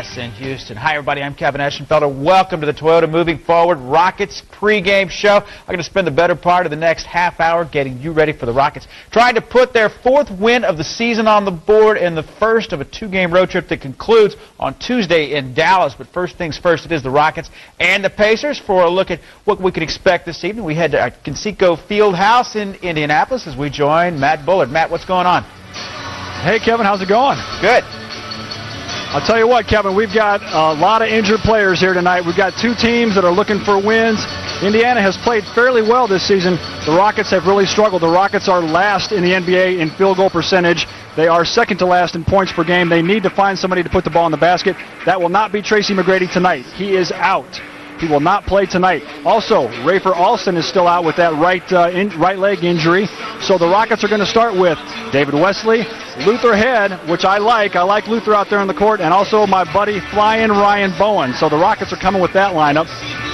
In Houston. Hi, everybody. I'm Kevin Eschenfelder. Welcome to the Toyota Moving Forward Rockets pregame show. I'm going to spend the better part of the next half hour getting you ready for the Rockets, trying to put their fourth win of the season on the board in the first of a two-game road trip that concludes on Tuesday in Dallas. But first things first, it is the Rockets and the Pacers. For a look at what we could expect this evening, we head to Conseco Fieldhouse in Indianapolis as we join Matt Bullard. Matt, what's going on? Hey, Kevin, how's it going? Good. I'll tell you what, Kevin, we've got a lot of injured players here tonight. We've got two teams that are looking for wins. Indiana has played fairly well this season. The Rockets have really struggled. The Rockets are last in the NBA in field goal percentage. They are second to last in points per game. They need to find somebody to put the ball in the basket. That will not be Tracy McGrady tonight. He is out. He will not play tonight. Also, Rafer Alston is still out with that right leg injury. So the Rockets are going to start with David Wesley, Luther Head, which I like. I like Luther out there on the court, and also my buddy Flying Ryan Bowen. So the Rockets are coming with that lineup.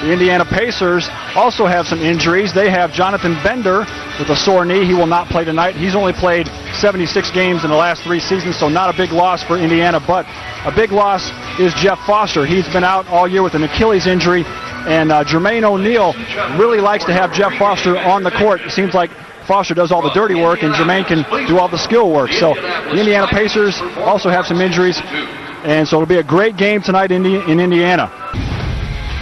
The Indiana Pacers also have some injuries. They have Jonathan Bender with a sore knee. He will not play tonight. He's only played 76 games in the last 3 seasons, so not a big loss for Indiana. But a big loss is Jeff Foster. He's been out all year with an Achilles injury, and Jermaine O'Neal really likes to have Jeff Foster on the court. It seems like Foster does all the dirty work, and Jermaine can do all the skill work. So the Indiana Pacers also have some injuries, and so it'll be a great game tonight in Indiana.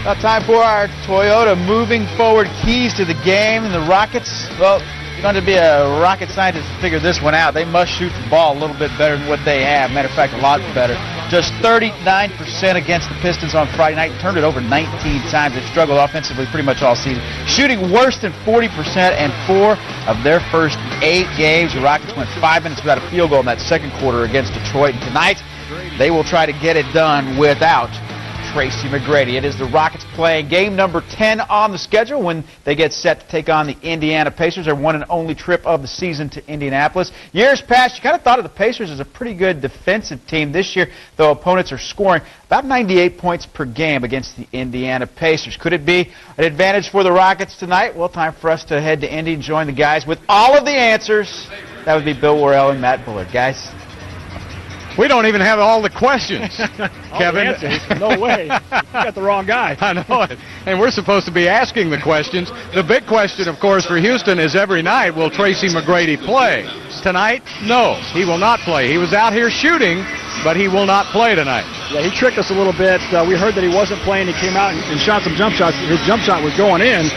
Now time for our Toyota Moving Forward keys to the game. And the Rockets, well, you don't have to be a rocket scientist to figure this one out. They must shoot the ball a little bit better than what they have. Matter of fact, a lot better. Just 39% against the Pistons on Friday night. Turned it over 19 times. They struggled offensively pretty much all season. Shooting worse than 40% in 4 of their first 8 games. The Rockets went 5 minutes without a field goal in that second quarter against Detroit. And tonight, they will try to get it done without Tracy McGrady. It is the Rockets playing game number 10 on the schedule when they get set to take on the Indiana Pacers, their one and only trip of the season to Indianapolis. Years past, you kind of thought of the Pacers as a pretty good defensive team. This year, though, opponents are scoring about 98 points per game against the Indiana Pacers. Could it be an advantage for the Rockets tonight? Well, time for us to head to Indy and join the guys with all of the answers. That would be Bill Worrell and Matt Bullard. Guys? We don't even have all the questions, Kevin. No way. You got the wrong guy. I know it. And we're supposed to be asking the questions. The big question, of course, for Houston is every night, will Tracy McGrady play? Tonight, no, he will not play. He was out here shooting, but he will not play tonight. Yeah, he tricked us a little bit. We heard that he wasn't playing. He came out and shot some jump shots. His jump shot was going in,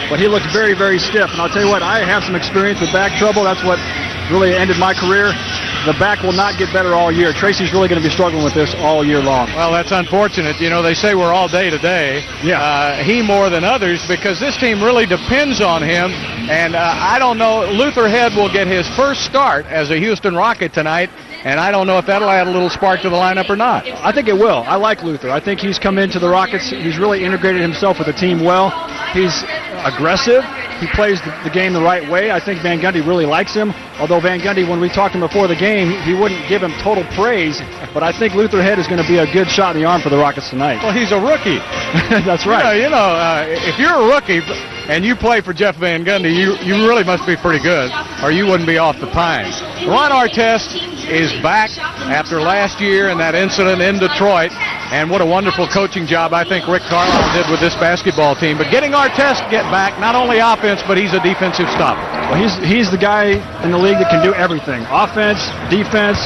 but he looked very, very stiff. And I'll tell you what, I have some experience with back trouble. That's what really ended my career. The back will not get better all year. Tracy's really going to be struggling with this all year long. Well, that's unfortunate. You know, they say we're all day to day. Yeah. He more than others because this team really depends on him. And I don't know, Luther Head will get his first start as a Houston Rocket tonight. And I don't know if that'll add a little spark to the lineup or not. I think it will. I like Luther. I think he's come into the Rockets. He's really integrated himself with the team well. He's aggressive. He plays the game the right way. I think Van Gundy really likes him. Although Van Gundy, when we talked to him before the game, he wouldn't give him total praise. But I think Luther Head is going to be a good shot in the arm for the Rockets tonight. Well, he's a rookie. That's right. If you're a rookie and you play for Jeff Van Gundy, you really must be pretty good, or you wouldn't be off the pine. Ron Artest is back after last year and that incident in Detroit. And what a wonderful coaching job I think Rick Carlisle did with this basketball team. But getting Artest get back, not only offense, but he's a defensive stopper. Well, he's the guy in the league that can do everything. Offense, defense,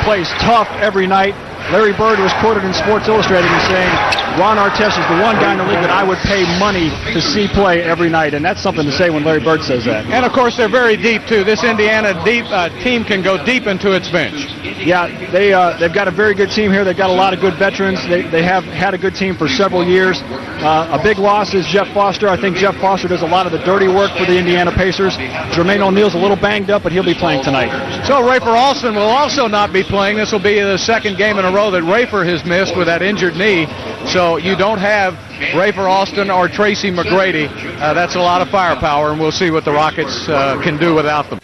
plays tough every night. Larry Bird was quoted in Sports Illustrated as saying, Ron Artest is the one guy in the league that I would pay money to see play every night. And that's something to say when Larry Bird says that. And, of course, they're very deep, too. This Indiana team can go deep into its bench. Yeah, they've got a very good team here. They've got a lot of good veterans. They have had a good team for several years. A big loss is Jeff Foster. I think Jeff Foster does a lot of the dirty work for the Indiana Pacers. Jermaine O'Neal's a little banged up, but he'll be playing tonight. So Rafer Alston will also not be playing. This will be the second game in a row that Rafer has missed with that injured knee. So you don't have Rafer Alston or Tracy McGrady. That's a lot of firepower, and we'll see what the Rockets can do without them.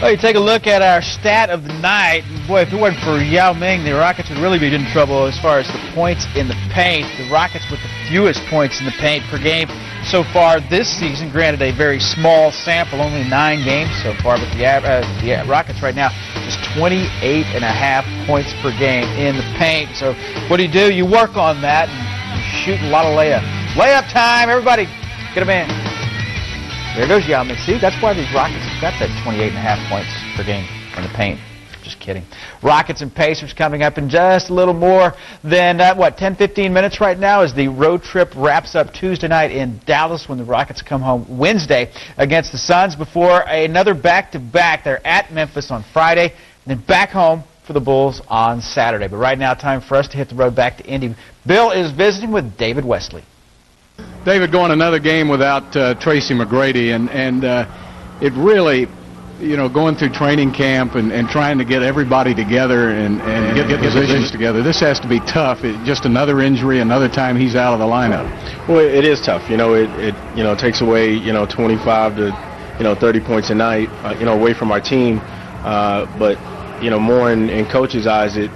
Well, you take a look at our stat of the night. Boy, if it weren't for Yao Ming, the Rockets would really be in trouble as far as the points in the paint. The Rockets with the fewest points in the paint per game so far this season. Granted, a very small sample, only 9 games so far, but the Rockets right now is 28.5 points per game in the paint. So what do? You work on that and shoot a lot of layup. Layup time, everybody. Get them in. There goes Yao. See, that's why these Rockets have got that 28.5 points per game in the paint. Just kidding. Rockets and Pacers coming up in just a little more than, 10-15 minutes right now as the road trip wraps up Tuesday night in Dallas when the Rockets come home Wednesday against the Suns before another back-to-back. They're at Memphis on Friday and then back home for the Bulls on Saturday. But right now, time for us to hit the road back to Indy. Bill is visiting with David Wesley. David, going another game without Tracy McGrady, and it really, going through training camp and trying to get everybody together and get positions together, this has to be tough. Just another injury, another time he's out of the lineup. Well, it is tough. It takes away 25 to 30 points a night, away from our team. But more in coach's eyes, it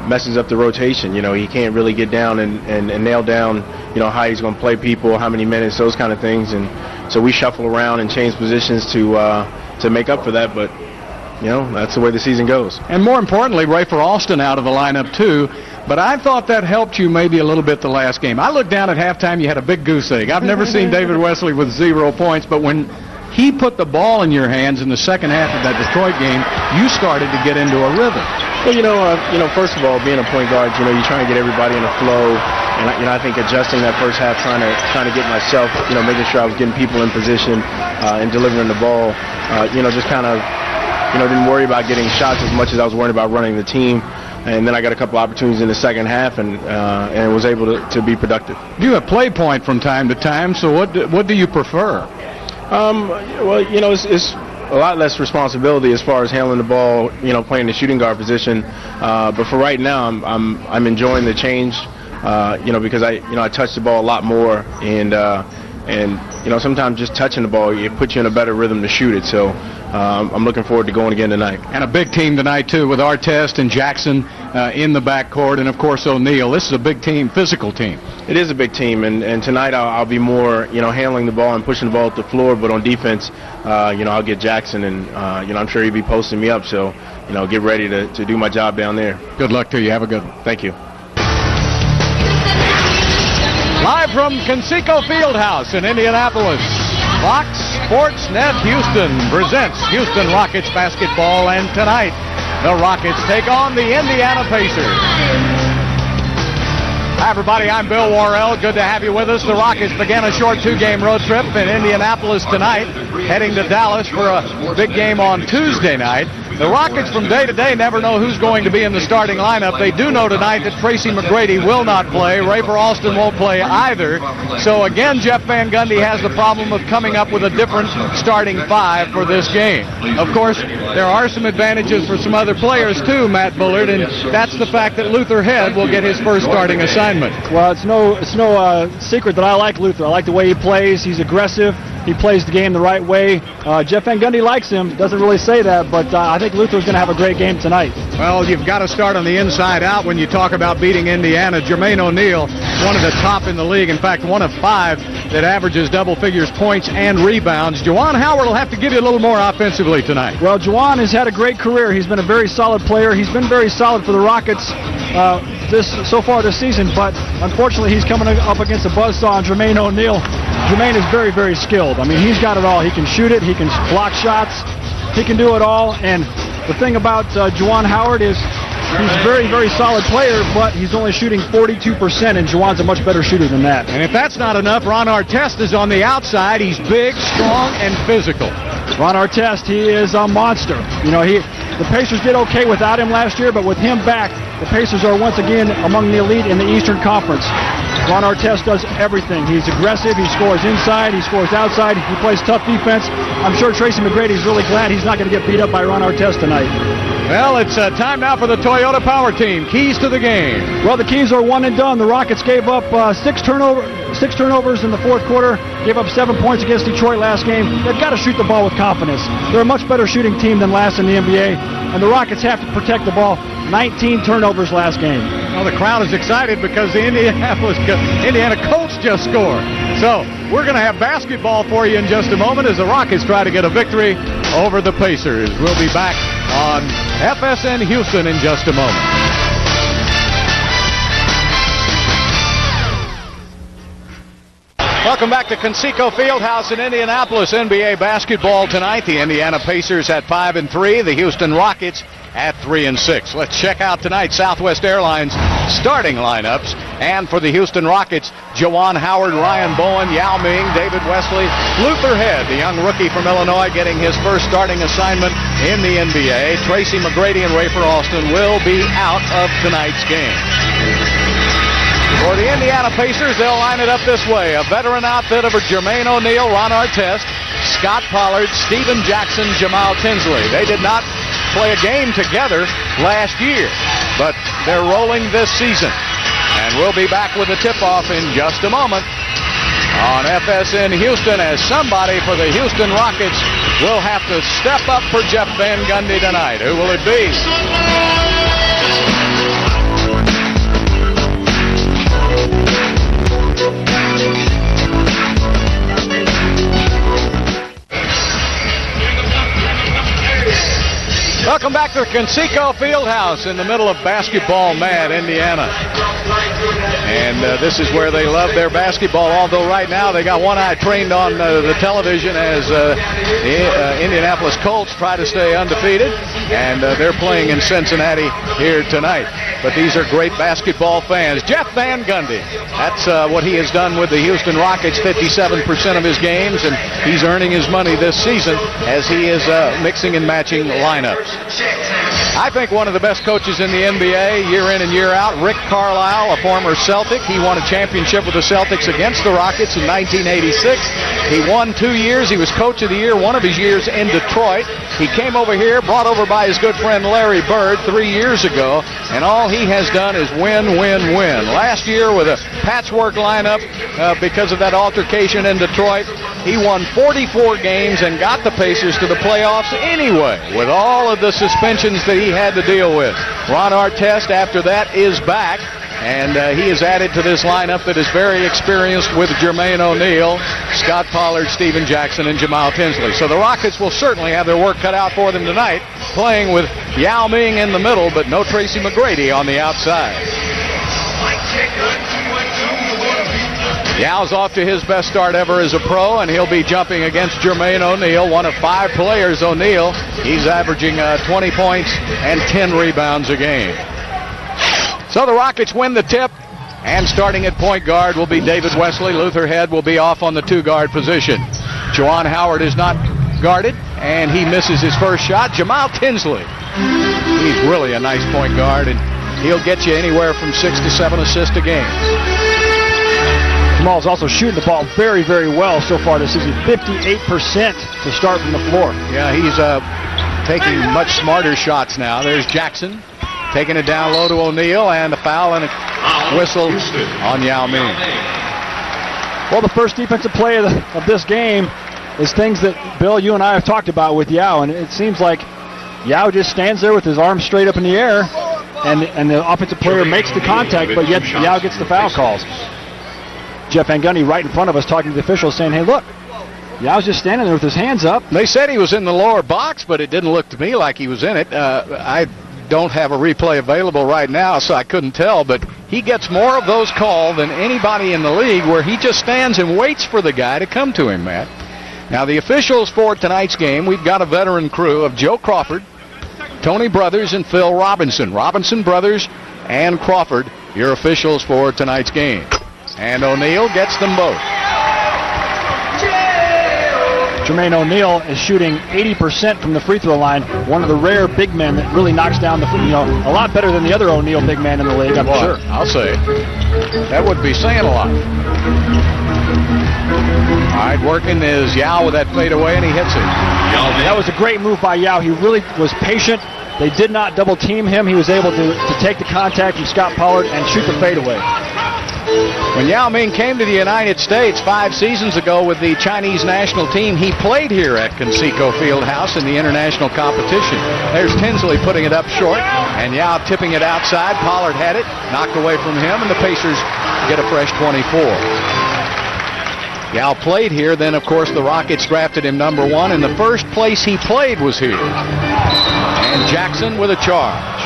messes up the rotation. He can't really get down and nail down, how he's going to play people, how many minutes, those kind of things. And so we shuffle around and change positions to make up for that. But, that's the way the season goes. And more importantly, Rafer Alston out of the lineup too. But I thought that helped you maybe a little bit the last game. I looked down at halftime, you had a big goose egg. I've never seen David Wesley with 0 points, but when he put the ball in your hands in the second half of that Detroit game, you started to get into a rhythm. Well, first of all, being a point guard, you're trying to get everybody in a flow, and I think adjusting that first half, trying to get myself, making sure I was getting people in position and delivering the ball, just kind of, didn't worry about getting shots as much as I was worried about running the team. And then I got a couple opportunities in the second half and was able to be productive. You have play point from time to time, so what do you prefer? It's a lot less responsibility as far as handling the ball, playing the shooting guard position. But for right now, I'm enjoying the change, because I touch the ball a lot more, and sometimes just touching the ball, it puts you in a better rhythm to shoot it. So I'm looking forward to going again tonight. And a big team tonight too, with Artest and Jackson in the backcourt, and of course O'Neal. This is a big team, physical team. It is a big team, and tonight I'll be more, handling the ball and pushing the ball up the floor. But on defense, I'll get Jackson, and I'm sure he'll be posting me up. So, get ready to do my job down there. Good luck to you. Have a good one. Thank you. Live from Conseco Fieldhouse in Indianapolis, Fox Sports Net Houston presents Houston Rockets basketball, and tonight the Rockets take on the Indiana Pacers. Hi, everybody. I'm Bill Worrell. Good to have you with us. The Rockets began a short 2-game road trip in Indianapolis tonight, heading to Dallas for a big game on Tuesday night. The Rockets from day to day never know who's going to be in the starting lineup. They do know tonight that Tracy McGrady will not play. Rafer Alston won't play either. So again, Jeff Van Gundy has the problem of coming up with a different starting 5 for this game. Of course, there are some advantages for some other players too, Matt Bullard, and that's the fact that Luther Head will get his first starting assignment. Well, it's no secret that I like Luther. I like the way he plays. He's aggressive. He plays the game the right way. Jeff Van Gundy likes him. Doesn't really say that, but I think Luther's going to have a great game tonight. Well, you've got to start on the inside out when you talk about beating Indiana. Jermaine O'Neal, one of the top in the league. In fact, one of 5 that averages double figures points and rebounds. Juwan Howard will have to give you a little more offensively tonight. Well, Juwan has had a great career. He's been a very solid player. He's been very solid for the Rockets so far this season, but unfortunately he's coming up against a buzzsaw on Jermaine O'Neal. Jermaine is very, very skilled. I mean, he's got it all. He can shoot it. He can block shots. He can do it all. And the thing about Juwan Howard is he's a very, very solid player, but he's only shooting 42%, and Juwan's a much better shooter than that. And if that's not enough, Ron Artest is on the outside. He's big, strong, and physical. Ron Artest, he is a monster. The Pacers did okay without him last year, but with him back, the Pacers are once again among the elite in the Eastern Conference. Ron Artest does everything. He's aggressive. He scores inside. He scores outside. He plays tough defense. I'm sure Tracy McGrady's really glad he's not going to get beat up by Ron Artest tonight. Well, it's time now for the Toyota Power Team. Keys to the game. Well, the keys are one and done. The Rockets gave up 6 turnovers in the fourth quarter, gave up 7 points against Detroit last game. They've got to shoot the ball with confidence. They're a much better shooting team than last in the NBA, and the Rockets have to protect the ball. 19 turnovers last game. Well, the crowd is excited because the Indiana Colts just scored. So we're going to have basketball for you in just a moment as the Rockets try to get a victory over the Pacers. We'll be back on FSN Houston in just a moment. Welcome back to Conseco Fieldhouse in Indianapolis. NBA basketball tonight. The Indiana Pacers at 5-3. The Houston Rockets at 3-6. Let's check out tonight's Southwest Airlines starting lineups. And for the Houston Rockets, Juwan Howard, Ryan Bowen, Yao Ming, David Wesley, Luther Head, the young rookie from Illinois, getting his first starting assignment in the NBA. Tracy McGrady and Rafer Alston will be out of tonight's game. For the Indiana Pacers, they'll line it up this way. A veteran outfit of Jermaine O'Neal, Ron Artest, Scott Pollard, Steven Jackson, Jamal Tinsley. They did not play a game together last year, but they're rolling this season. And we'll be back with the tip-off in just a moment on FSN Houston, as somebody for the Houston Rockets will have to step up for Jeff Van Gundy tonight. Who will it be? Welcome back to Conseco Fieldhouse in the middle of basketball mad Indiana. And this is where they love their basketball, although right now they got one eye trained on the television as the Indianapolis Colts try to stay undefeated. And they're playing in Cincinnati here tonight. But these are great basketball fans. Jeff Van Gundy, that's what he has done with the Houston Rockets, 57% of his games, and he's earning his money this season as he is mixing and matching lineups. I think one of the best coaches in the NBA year in and year out, Rick Carlisle, a former Celtic. He won a championship with the Celtics against the Rockets in 1986. He won 2 years. He was coach of the year one of his years in Detroit. He came over here, brought over by his good friend Larry Bird 3 years ago, and all he has done is win, win, win. Last year with a patchwork lineup because of that altercation in Detroit, he won 44 games and got the Pacers to the playoffs anyway, with all of the suspensions that he had to deal with. Ron Artest, after that, is back, and he is added to this lineup that is very experienced with Jermaine O'Neal, Scott Pollard, Steven Jackson, and Jamal Tinsley. So the Rockets will certainly have their work cut out for them tonight, playing with Yao Ming in the middle, but no Tracy McGrady on the outside. Yao's off to his best start ever as a pro, and he'll be jumping against Jermaine O'Neal, one of 5 players. O'Neal, he's averaging 20 points and 10 rebounds a game. So the Rockets win the tip, and starting at point guard will be David Wesley. Luther Head will be off on the 2-guard position. Juwan Howard is not guarded, and he misses his first shot. Jamal Tinsley, he's really a nice point guard, and he'll get you anywhere from 6 to 7 assists a game. Jamal's also shooting the ball very, very well so far this season. 58% to start from the floor. Yeah, he's taking much smarter shots now. There's Jackson taking it down low to O'Neal, and a foul and a whistle on Yao Ming. Well, the first defensive play of this game is things that, Bill, you and I have talked about with Yao, and it seems like Yao just stands there with his arms straight up in the air, and the offensive player makes the contact, but yet Yao gets the foul calls. Jeff Van Gundy right in front of us talking to the officials saying, hey, look, Yao's just standing there with his hands up. They said he was in the lower box, but it didn't look to me like he was in it. I don't have a replay available right now, so I couldn't tell, but he gets more of those called than anybody in the league, where he just stands and waits for the guy to come to him, Matt. Now, the officials for tonight's game, we've got a veteran crew of Joe Crawford, Tony Brothers, and Phil Robinson. Robinson, Brothers, and Crawford, your officials for tonight's game. And O'Neal gets them both. Jermaine O'Neal is shooting 80% from the free throw line. One of the rare big men that really knocks down the, a lot better than the other O'Neal big man in the league, I'm sure. I'll say. That would be saying a lot. All right, working is Yao with that fadeaway, and he hits it. That was a great move by Yao. He really was patient. They did not double team him. He was able to take the contact from Scott Pollard and shoot the fadeaway. When Yao Ming came to the United States 5 seasons ago with the Chinese national team, he played here at Conseco Fieldhouse in the international competition. There's Tinsley putting it up short, and Yao tipping it outside. Pollard had it, knocked away from him, and the Pacers get a fresh 24. Yao played here. Then, of course, the Rockets drafted him number 1, and the first place he played was here. And Jackson with a charge.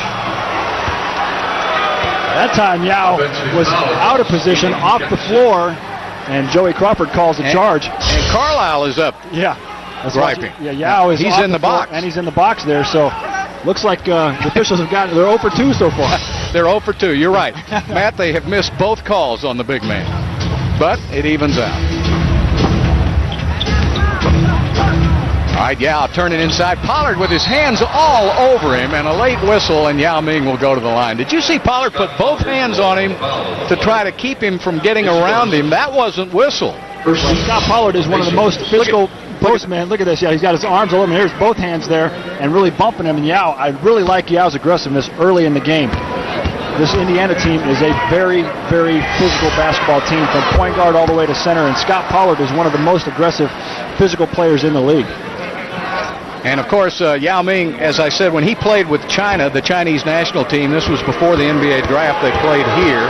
That time, Yao was out of position, off the floor, and Joey Crawford calls a charge. And Carlisle is up. Yeah. Griping. Yeah, Yao is he's off in the floor, box. and he's in the box there, so looks like the officials have gotten, they're 0 for 2 so far. They're 0 for 2, you're right. Matt, they have missed both calls on the big man, but it evens out. All right, Yao turning inside. Pollard with his hands all over him, and a late whistle, and Yao Ming will go to the line. Did you see Pollard put both hands on him to try to keep him from getting around him? That wasn't whistle. Scott Pollard is one of the most physical postmen. Look at this. Yeah, he's got his arms all over him. Here's both hands there and really bumping him. And Yao, I really like Yao's aggressiveness early in the game. This Indiana team is a very, very physical basketball team from point guard all the way to center. And Scott Pollard is one of the most aggressive physical players in the league. And, of course, Yao Ming, as I said, when he played with China, the Chinese national team, this was before the NBA draft, they played here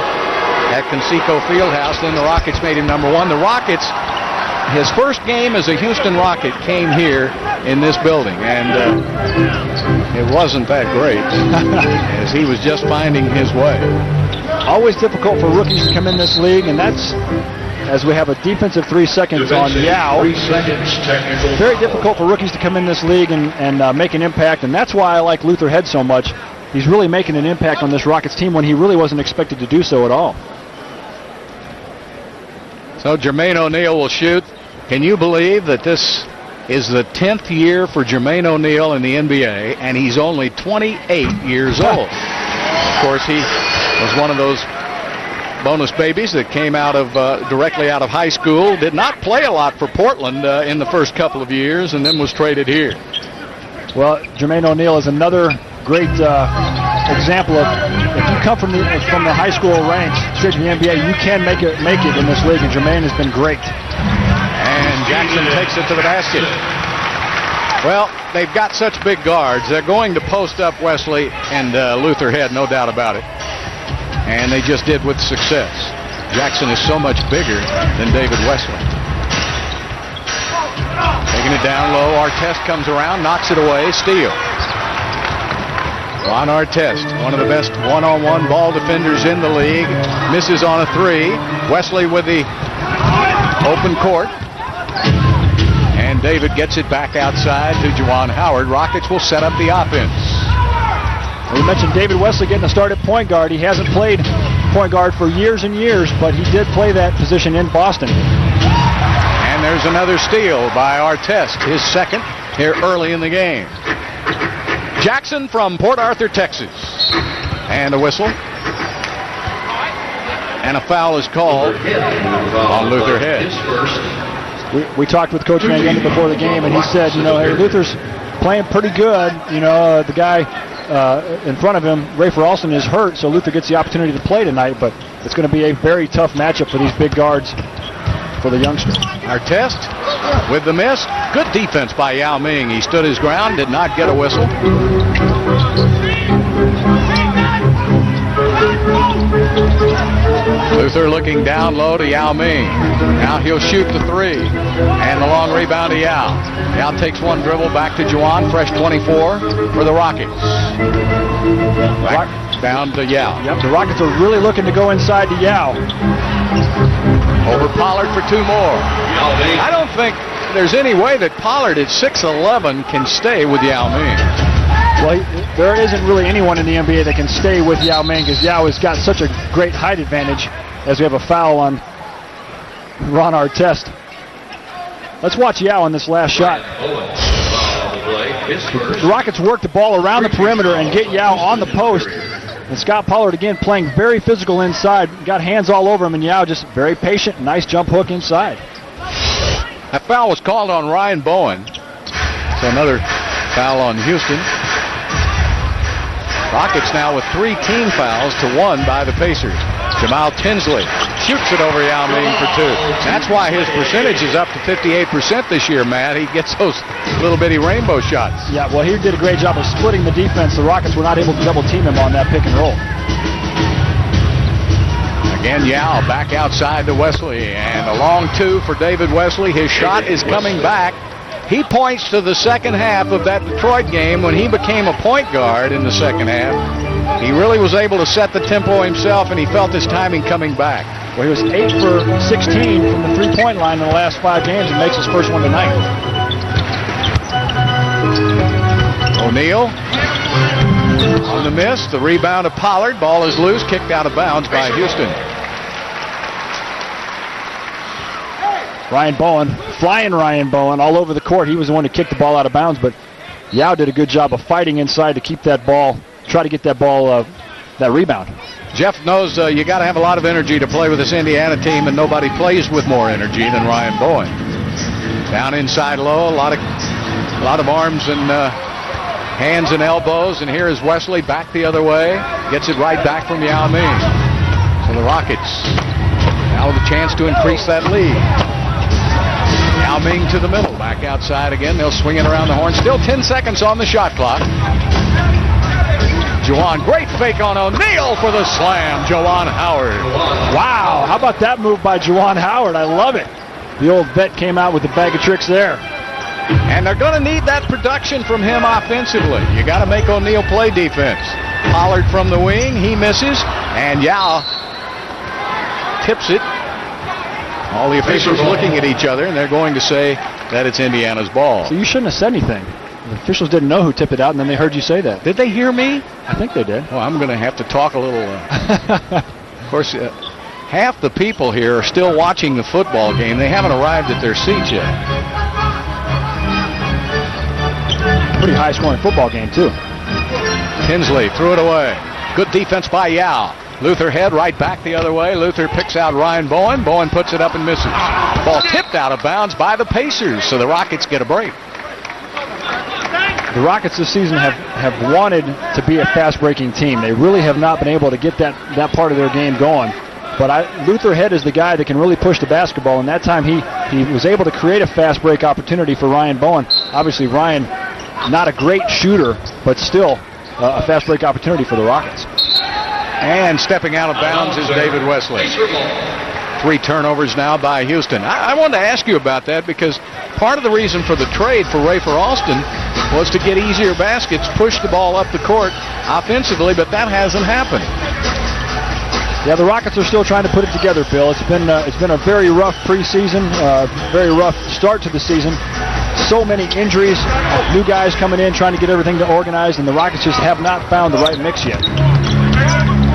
at Conseco Fieldhouse. Then the Rockets made him number 1. The Rockets, his first game as a Houston Rocket came here in this building, and it wasn't that great as he was just finding his way. Always difficult for rookies to come in this league, and that's as we have a defensive 3 seconds on Yao. 3 seconds technical. Very difficult for rookies to come in this league and make an impact, and that's why I like Luther Head so much. He's really making an impact on this Rockets team when he really wasn't expected to do so at all. So Jermaine O'Neal will shoot. Can you believe that this is the 10th year for Jermaine O'Neal in the NBA, and he's only 28 years old? Of course, he was one of those bonus babies that came out of directly out of high school. Did not play a lot for Portland in the first couple of years, and then was traded here. Well, Jermaine O'Neal is another great example of if you come from the high school ranks straight to the NBA, you can make it in this league, and Jermaine has been great. And Jackson takes it to the basket. Well, they've got such big guards. They're going to post up Wesley and Luther Head, no doubt about it. And they just did with success. Jackson is so much bigger than David Wesley. Taking it down low. Artest comes around, knocks it away, steal. Ron Artest, one of the best one-on-one ball defenders in the league, misses on a 3. Wesley with the open court. And David gets it back outside to Juwan Howard. Rockets will set up the offense. We mentioned David Wesley getting a start at point guard. He hasn't played point guard for years and years, but he did play that position in Boston. And there's another steal by Artest, his second here early in the game. Jackson from Port Arthur, Texas. And a whistle. And a foul is called on Luther Head. We talked with Coach Van Gundy before the game, and he said, hey, Luther's playing pretty good. The guy in front of him, Rafer Alston, is hurt, so Luther gets the opportunity to play tonight, but it's going to be a very tough matchup for these big guards for the youngster. Artest with the miss. Good defense by Yao Ming. He stood his ground, did not get a whistle. Luther looking down low to Yao Ming. Now he'll shoot the 3. And the long rebound to Yao. Yao takes one dribble back to Juwan, fresh 24 for the Rockets. Back down to Yao. Yep, the Rockets are really looking to go inside to Yao. Over Pollard for 2 more. I don't think there's any way that Pollard at 6'11" can stay with Yao Ming. Well, there isn't really anyone in the NBA that can stay with Yao Ming because Yao has got such a great height advantage as we have a foul on Ron Artest. Let's watch Yao on this last shot. The Rockets work the ball around the perimeter and get Yao on the post. And Scott Pollard again playing very physical inside. Got hands all over him, and Yao just very patient. Nice jump hook inside. That foul was called on Ryan Bowen. So another foul on Houston. Rockets now with 3 team fouls to 1 by the Pacers. Jamal Tinsley shoots it over Yao Ming for 2. That's why his percentage is up to 58% this year, Matt. He gets those little bitty rainbow shots. Yeah, well, he did a great job of splitting the defense. The Rockets were not able to double team him on that pick and roll. Again, Yao back outside to Wesley, and a long two for David Wesley. His shot is coming back. He points to the second half of that Detroit game when he became a point guard in the second half. He really was able to set the tempo himself, and he felt his timing coming back. Well, he was 8 for 16 from the three-point line in the last 5 games and makes his first one tonight. O'Neal on the miss. The rebound of Pollard. Ball is loose, kicked out of bounds by Houston. Ryan Bowen, flying Ryan Bowen all over the court. He was the one who kicked the ball out of bounds, but Yao did a good job of fighting inside to keep that ball, try to get that ball, that rebound. Jeff knows you got to have a lot of energy to play with this Indiana team, and nobody plays with more energy than Ryan Bowen. Down inside low, a lot of arms and hands and elbows, and here is Wesley back the other way. Gets it right back from Yao Ming. So the Rockets now with a chance to increase that lead. Yao Ming to the middle, back outside again. They'll swing it around the horn. Still 10 seconds on the shot clock. Juwan, great fake on O'Neal for the slam. Juwan Howard. Wow, how about that move by Juwan Howard? I love it. The old vet came out with a bag of tricks there. And they're going to need that production from him offensively. You got to make O'Neal play defense. Pollard from the wing, he misses, and Yao tips it. All the officials looking at each other, and they're going to say that it's Indiana's ball. So you shouldn't have said anything. The officials didn't know who tipped it out, and then they heard you say that. Did they hear me? I think they did. Well, I'm going to have to talk a little. Of course, half the people here are still watching the football game. They haven't arrived at their seats yet. Pretty high-scoring football game, too. Tinsley threw it away. Good defense by Yao. Luther head right back the other way. Luther picks out Ryan Bowen. Bowen puts it up and misses. Ball tipped out of bounds by the Pacers, so the Rockets get a break. The Rockets this season have wanted to be a fast-breaking team. They really have not been able to get that part of their game going. But Luther Head is the guy that can really push the basketball, and that time he was able to create a fast break opportunity for Ryan Bowen. Obviously, Ryan, not a great shooter, but still a fast break opportunity for the Rockets. And stepping out of bounds is David Wesley. 3 turnovers now by Houston. I wanted to ask you about that because part of the reason for the trade for Rafer Alston was to get easier baskets, push the ball up the court offensively, but that hasn't happened. Yeah, the Rockets are still trying to put it together, Bill. It's been a very rough preseason, very rough start to the season. So many injuries, new guys coming in trying to get everything organized, and the Rockets just have not found the right mix yet.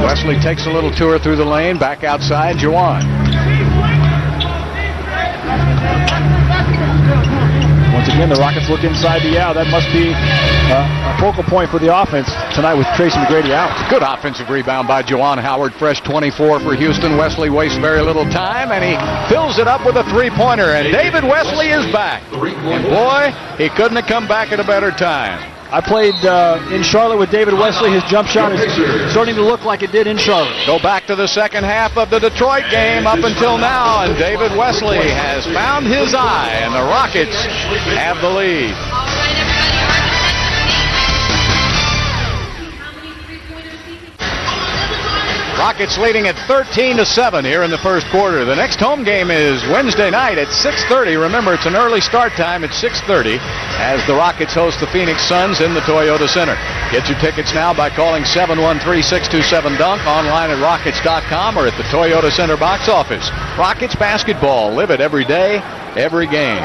Wesley takes a little tour through the lane, back outside, Juwan. Once again, the Rockets look inside the Yao. That must be a focal point for the offense tonight with Tracy McGrady out. Good offensive rebound by Juwan Howard, fresh 24 for Houston. Wesley wastes very little time, and he fills it up with a three-pointer, and David Wesley is back. And boy, he couldn't have come back at a better time. I played in Charlotte with David Wesley. His jump shot is starting to look like it did in Charlotte. Go back to the second half of the Detroit game up until now, and David Wesley has found his eye, and the Rockets have the lead. Rockets leading at 13-7 here in the first quarter. The next home game is Wednesday night at 6:30. Remember, it's an early start time at 6:30 as the Rockets host the Phoenix Suns in the Toyota Center. Get your tickets now by calling 713-627-DUNK, online at Rockets.com or at the Toyota Center box office. Rockets basketball. Live it every day, every game.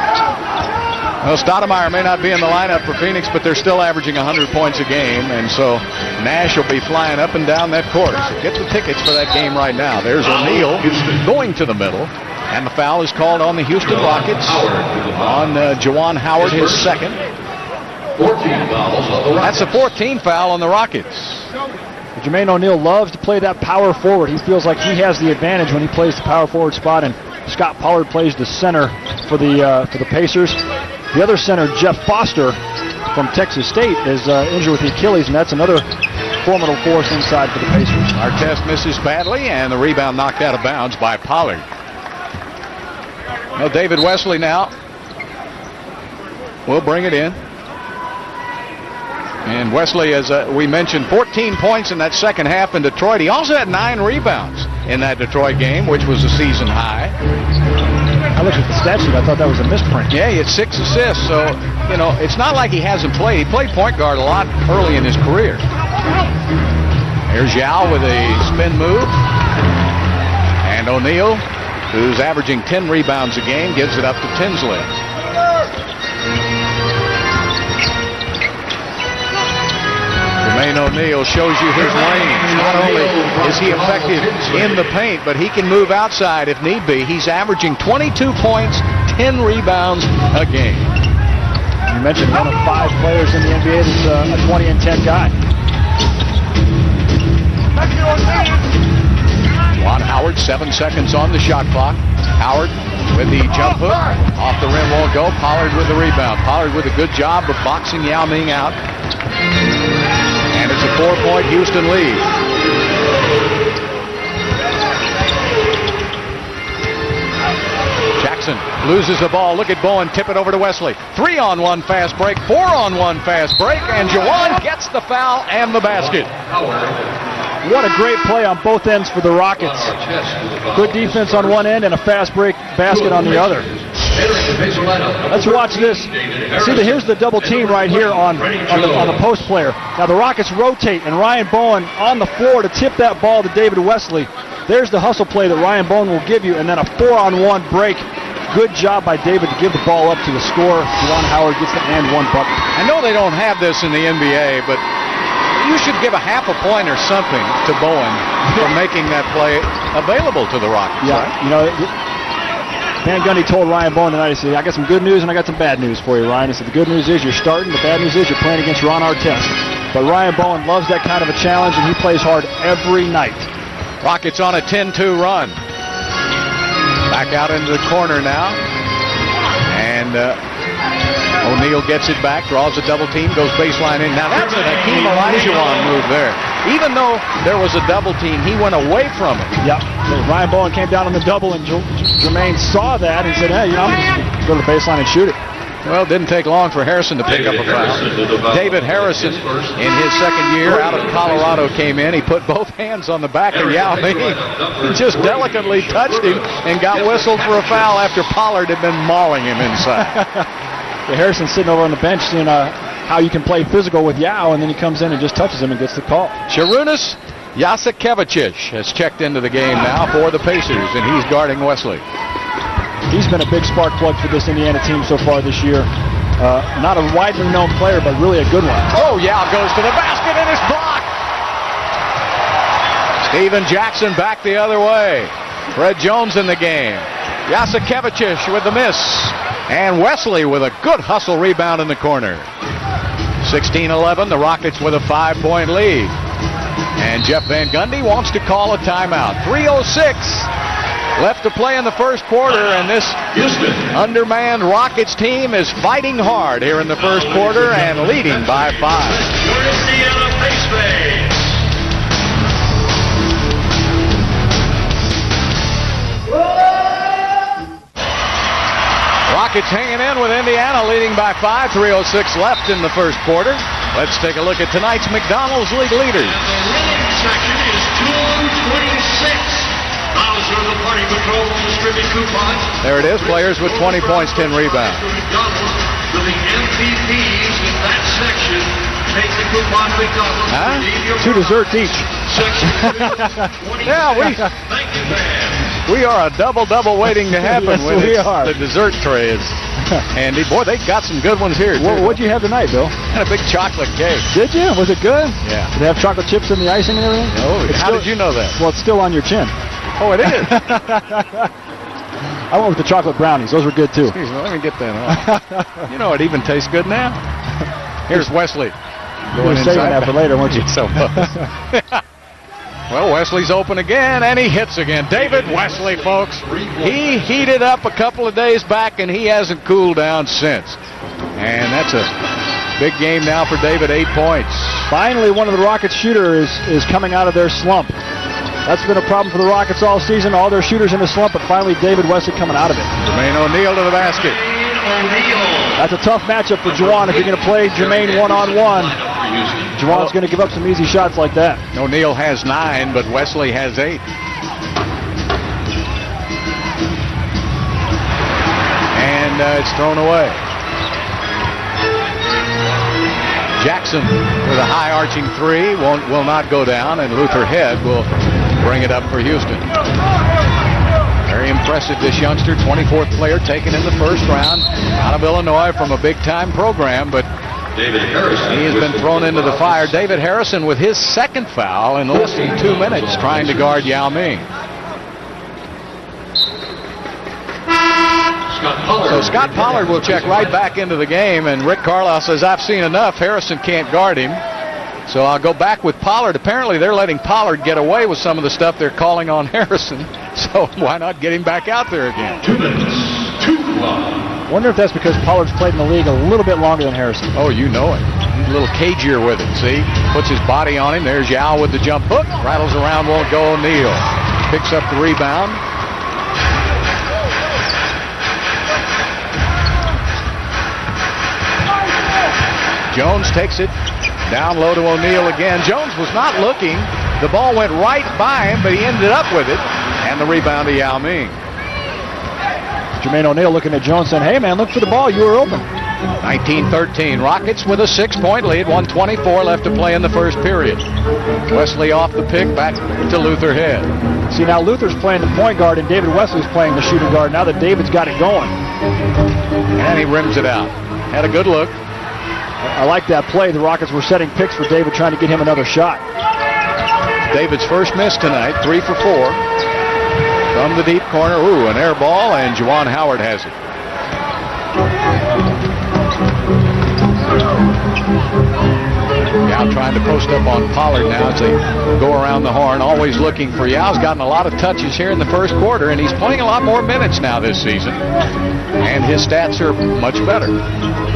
Well, Stoudemire may not be in the lineup for Phoenix, but they're still averaging 100 points a game, and so Nash will be flying up and down that court. So get the tickets for that game right now. There's O'Neal going to the middle, and the foul is called on the Houston Rockets on Juwan Howard, his second. That's a 14th foul on the Rockets. Jermaine O'Neal loves to play that power forward. He feels like he has the advantage when he plays the power forward spot, and Scott Pollard plays the center for the Pacers. The other center, Jeff Foster from Texas State, is injured with the Achilles, and that's another formidable force inside for the Pacers. Artest misses badly, and the rebound knocked out of bounds by Pollard. Well, David Wesley now will bring it in. And Wesley, as we mentioned, 14 points in that second half in Detroit. He also had 9 rebounds. in that Detroit game, which was a season high. I looked at the stat sheet. I thought that was a misprint. Yeah, he had 6 assists, so, you know, it's not like he hasn't played. He played point guard a lot early in his career. Here's Yao with a spin move. And O'Neal, who's averaging 10 rebounds a game, gives it up to Tinsley. Jermaine O'Neal shows you his range. Not only is he effective in the paint, but he can move outside if need be. He's averaging 22 points, 10 rebounds a game. You mentioned one of 5 players in the NBA that's a 20 and 10 guy. Juwan Howard, 7 seconds on the shot clock. Howard with the jump hook. Off the rim won't go. Pollard with the rebound. Pollard with a good job of boxing Yao Ming out. And it's a 4-point Houston lead. Jackson loses the ball. Look at Bowen tip it over to Wesley. 3-on-1 fast break, 4-on-1 fast break, and Juwan gets the foul and the basket. What a great play on both ends for the Rockets. Good defense on one end and a fast break basket on the other. Let's watch this. See, here's the double team right here on the post player. Now the Rockets rotate, and Ryan Bowen on the floor to tip that ball to David Wesley. There's the hustle play that Ryan Bowen will give you, and then a 4-on-1 break. Good job by David to give the ball up to the scorer. Juwan Howard gets the and one bucket. I know they don't have this in the NBA, but you should give a half a point or something to Bowen for making that play available to the Rockets. Yeah, right? You know, Van Gundy told Ryan Bowen tonight, he said, I got some good news and I got some bad news for you, Ryan. He said, the good news is you're starting. The bad news is you're playing against Ron Artest. But Ryan Bowen loves that kind of a challenge, and he plays hard every night. Rockets on a 10-2 run. Back out into the corner now. And O'Neal gets it back, draws a double team, goes baseline in. Now that's an Hakeem Olajuwon move there. Even though there was a double team, he went away from it. Yep. Ryan Bowen came down on the double, and Jermaine saw that and said, hey, you know, I'm just go to the baseline and shoot it. Well, it didn't take long for Harrison to pick up a foul. David Harrison, in his second year out of Colorado, came in. He put both hands on the back of Yao Ming. He just delicately touched him and got whistled for a foul after Pollard had been mauling him inside. Harrison sitting over on the bench seeing how you can play physical with Yao, and then he comes in and just touches him and gets the call. Sharunas Jasikevic has checked into the game now for the Pacers, and he's guarding Wesley. He's been a big spark plug for this Indiana team so far this year. Not a widely known player, but really a good one. Oh, Yao goes to the basket and is blocked. Steven Jackson back the other way. Fred Jones in the game. Jasikevic with the miss. And Wesley with a good hustle rebound in the corner. 16-11, the Rockets with a 5-point lead. And Jeff Van Gundy wants to call a timeout. 3:06 left to play in the first quarter, and this undermanned Rockets team is fighting hard here in the first quarter and leading by 5. Rockets hanging in with Indiana, leading by 5. 3:06 left in the first quarter. Let's take a look at tonight's McDonald's League leaders. And the winning section is 226. Bowser, the party patrol, will distribute coupons. There it is, players with 20 points, 10 rebounds. McDonald's, with the MVPs in that section, take the coupon McDonald's. Huh? 2 desserts each. Section 2, Yeah, Thank you, man. we are a double waiting to happen Yes, when we are. the dessert tray is handy. Boy, they got some good ones here, too. What'd you have tonight, Bill? And a big chocolate cake. Did you? Was it good? Yeah. Did it have chocolate chips in the icing and everything? Oh, It's how still- did you know that? Well, it's still on your chin. Oh, it is. I went with the chocolate brownies. Those were good, too. Excuse me, let me get that off. You know, it even tastes good now. Here's Wesley. You were saving that for later, weren't you? So well, Wesley's open again, and he hits again. David Wesley, folks. He heated up a couple of days back, and he hasn't cooled down since. And that's a big game now for David, 8 points. Finally, one of the Rockets shooters is coming out of their slump. That's been a problem for the Rockets all season. All their shooters in a slump, but finally David Wesley coming out of it. Jermaine O'Neal to the basket. That's a tough matchup for Juwan if you're going to play Jermaine one-on-one. Juwan's going to give up some easy shots like that. O'Neal has 9, but Wesley has 8. it's thrown away. Jackson with a high arching three will not go down, and Luther Head will bring it up for Houston. Very impressive, this youngster, 24th player taken in the first round out of Illinois from a big-time program, but he has been thrown into the fire. David Harrison with his second foul in less than 2 minutes trying to guard Yao Ming. So Scott Pollard will check right back into the game, and Rick Carlisle says, I've seen enough. Harrison can't guard him. So I'll go back with Pollard. Apparently they're letting Pollard get away with some of the stuff they're calling on Harrison. So why not get him back out there again? 2 minutes, 2 1. Wonder if that's because Pollard's played in the league a little bit longer than Harrison. Oh, you know it. He's a little cagier with it, see? Puts his body on him. There's Yao with the jump hook. Rattles around, won't go. O'Neal picks up the rebound. Jones takes it down low to O'Neal again. Jones was not looking. The ball went right by him, but he ended up with it. And the rebound to Yao Ming. Jermaine O'Neal looking at Jones saying, hey, man, look for the ball. You were open. 19-13. Rockets with a 6-point lead. 1:24 left to play in the first period. Wesley off the pick, back to Luther Head. See, now Luther's playing the point guard and David Wesley's playing the shooting guard now that David's got it going. And he rims it out. Had a good look. I like that play. The Rockets were setting picks for David, trying to get him another shot. David's first miss tonight, 3 for 4. From the deep corner, an air ball, and Juwan Howard has it. Yao trying to post up on Pollard now as they go around the horn, always looking for Yao's gotten a lot of touches here in the first quarter, and he's playing a lot more minutes now this season, and his stats are much better.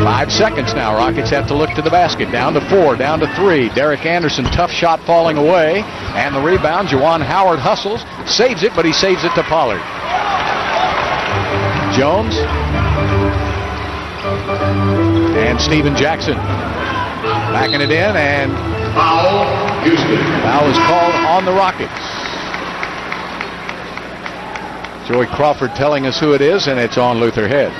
5 seconds now. Rockets have to look to the basket. Down to 4, down to 3. Derek Anderson, tough shot falling away, and the rebound. Juwan Howard hustles, saves it, but he saves it to Pollard. Jones and Steven Jackson backing it in, and Foul, Houston. foul is called on the Rockets. Joey Crawford telling us who it is, and it's on Luther Head.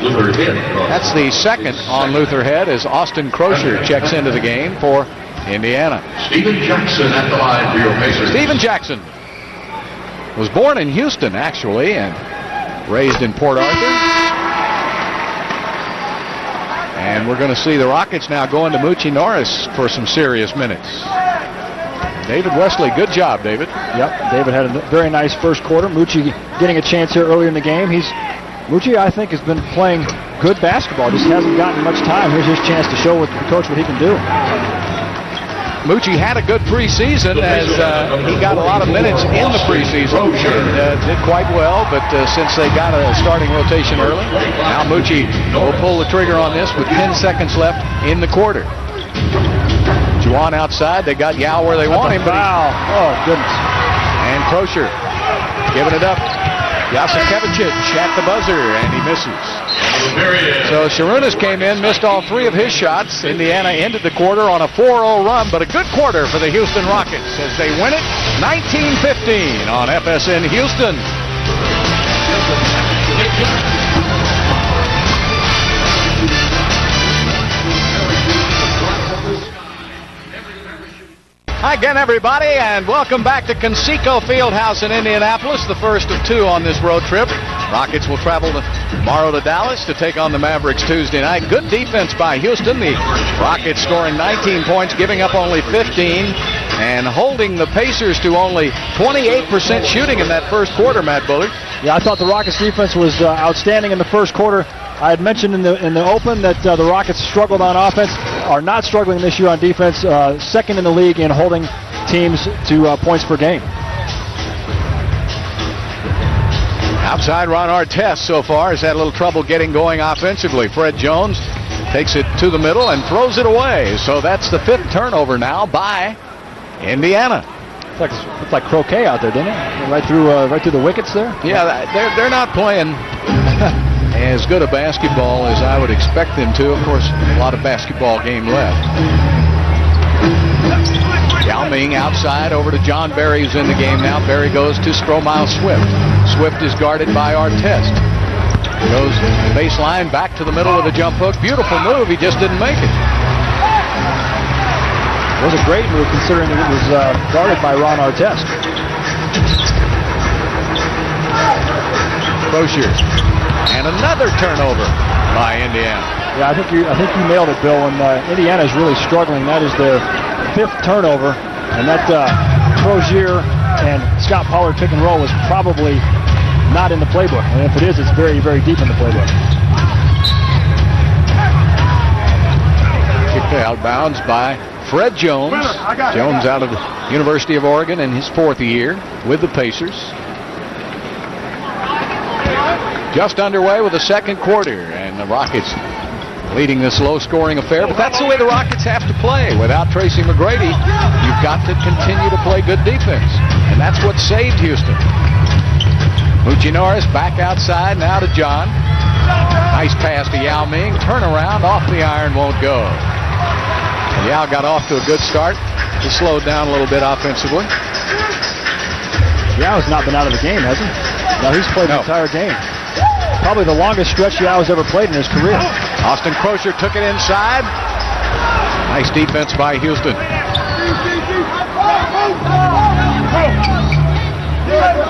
Luther Head. That's the second on Luther Head as Austin Crozier checks into the game for Indiana. Steven Jackson at the line for your Pacers. Steven Jackson was born in Houston, actually, and raised in Port Arthur. And we're going to see the Rockets now going to Moochie Norris for some serious minutes. David Wesley, good job, David. Yep, David had a very nice first quarter. Moochie getting a chance here earlier in the game. Moochie, I think, has been playing good basketball. Just hasn't gotten much time. Here's his chance to show the coach what he can do. Moochie had a good preseason as he got a lot of minutes in the preseason and did quite well, but since they got a starting rotation early, now Moochie will pull the trigger on this with 10 seconds left in the quarter. Juwan outside. They got Yao where they want him. Foul. Oh, goodness. And Crozier giving it up. Jasikevičić at the buzzer, and he misses. So Sharunas came in, missed all 3 of his shots. Indiana ended the quarter on a 4-0 run, but a good quarter for the Houston Rockets as they win it 19-15 on FSN Houston. Hi again, everybody, and welcome back to Conseco Fieldhouse in Indianapolis, the first of 2 on this road trip. Rockets will travel tomorrow to Dallas to take on the Mavericks Tuesday night. Good defense by Houston. The Rockets scoring 19 points, giving up only 15, and holding the Pacers to only 28% shooting in that first quarter, Matt Bullard. Yeah, I thought the Rockets defense was outstanding in the first quarter. I had mentioned in the open that the Rockets struggled on offense, are not struggling this year on defense, second in the league in holding teams to points per game. Outside, Ron Artest so far has had a little trouble getting going offensively. Fred Jones takes it to the middle and throws it away. So that's the 5th turnover now by Indiana. It's like croquet out there, didn't it? Right through the wickets there. Yeah, they're not playing as good a basketball as I would expect them to. Of course, a lot of basketball game left. Yao Ming outside over to John Barry, who's in the game now. Barry goes to Stromile Swift. Swift is guarded by Artest. Goes baseline, back to the middle with a jump hook. Beautiful move. He just didn't make it. It was a great move considering it was guarded by Ron Artest. Crozier. And another turnover by Indiana. Yeah, I think you nailed it, Bill. When Indiana is really struggling, that is their 5th turnover. And that Crozier and Scott Pollard pick and roll was probably not in the playbook. And if it is, it's very, very deep in the playbook. Kicked out of bounds by Fred Jones. Jones out of the University of Oregon in his 4th year with the Pacers. Just underway with the second quarter, and the Rockets leading this low-scoring affair. But that's the way the Rockets have to play. Without Tracy McGrady, you've got to continue to play good defense, and that's what saved Houston. Moochie Norris back outside, now to John. Nice pass to Yao Ming. Turnaround, off the iron, won't go. And Yao got off to a good start. He slowed down a little bit offensively. Yao's not been out of the game, has he? No, he's played the entire game. Probably the longest stretch Yao's ever played in his career. Austin Crozier took it inside. Nice defense by Houston.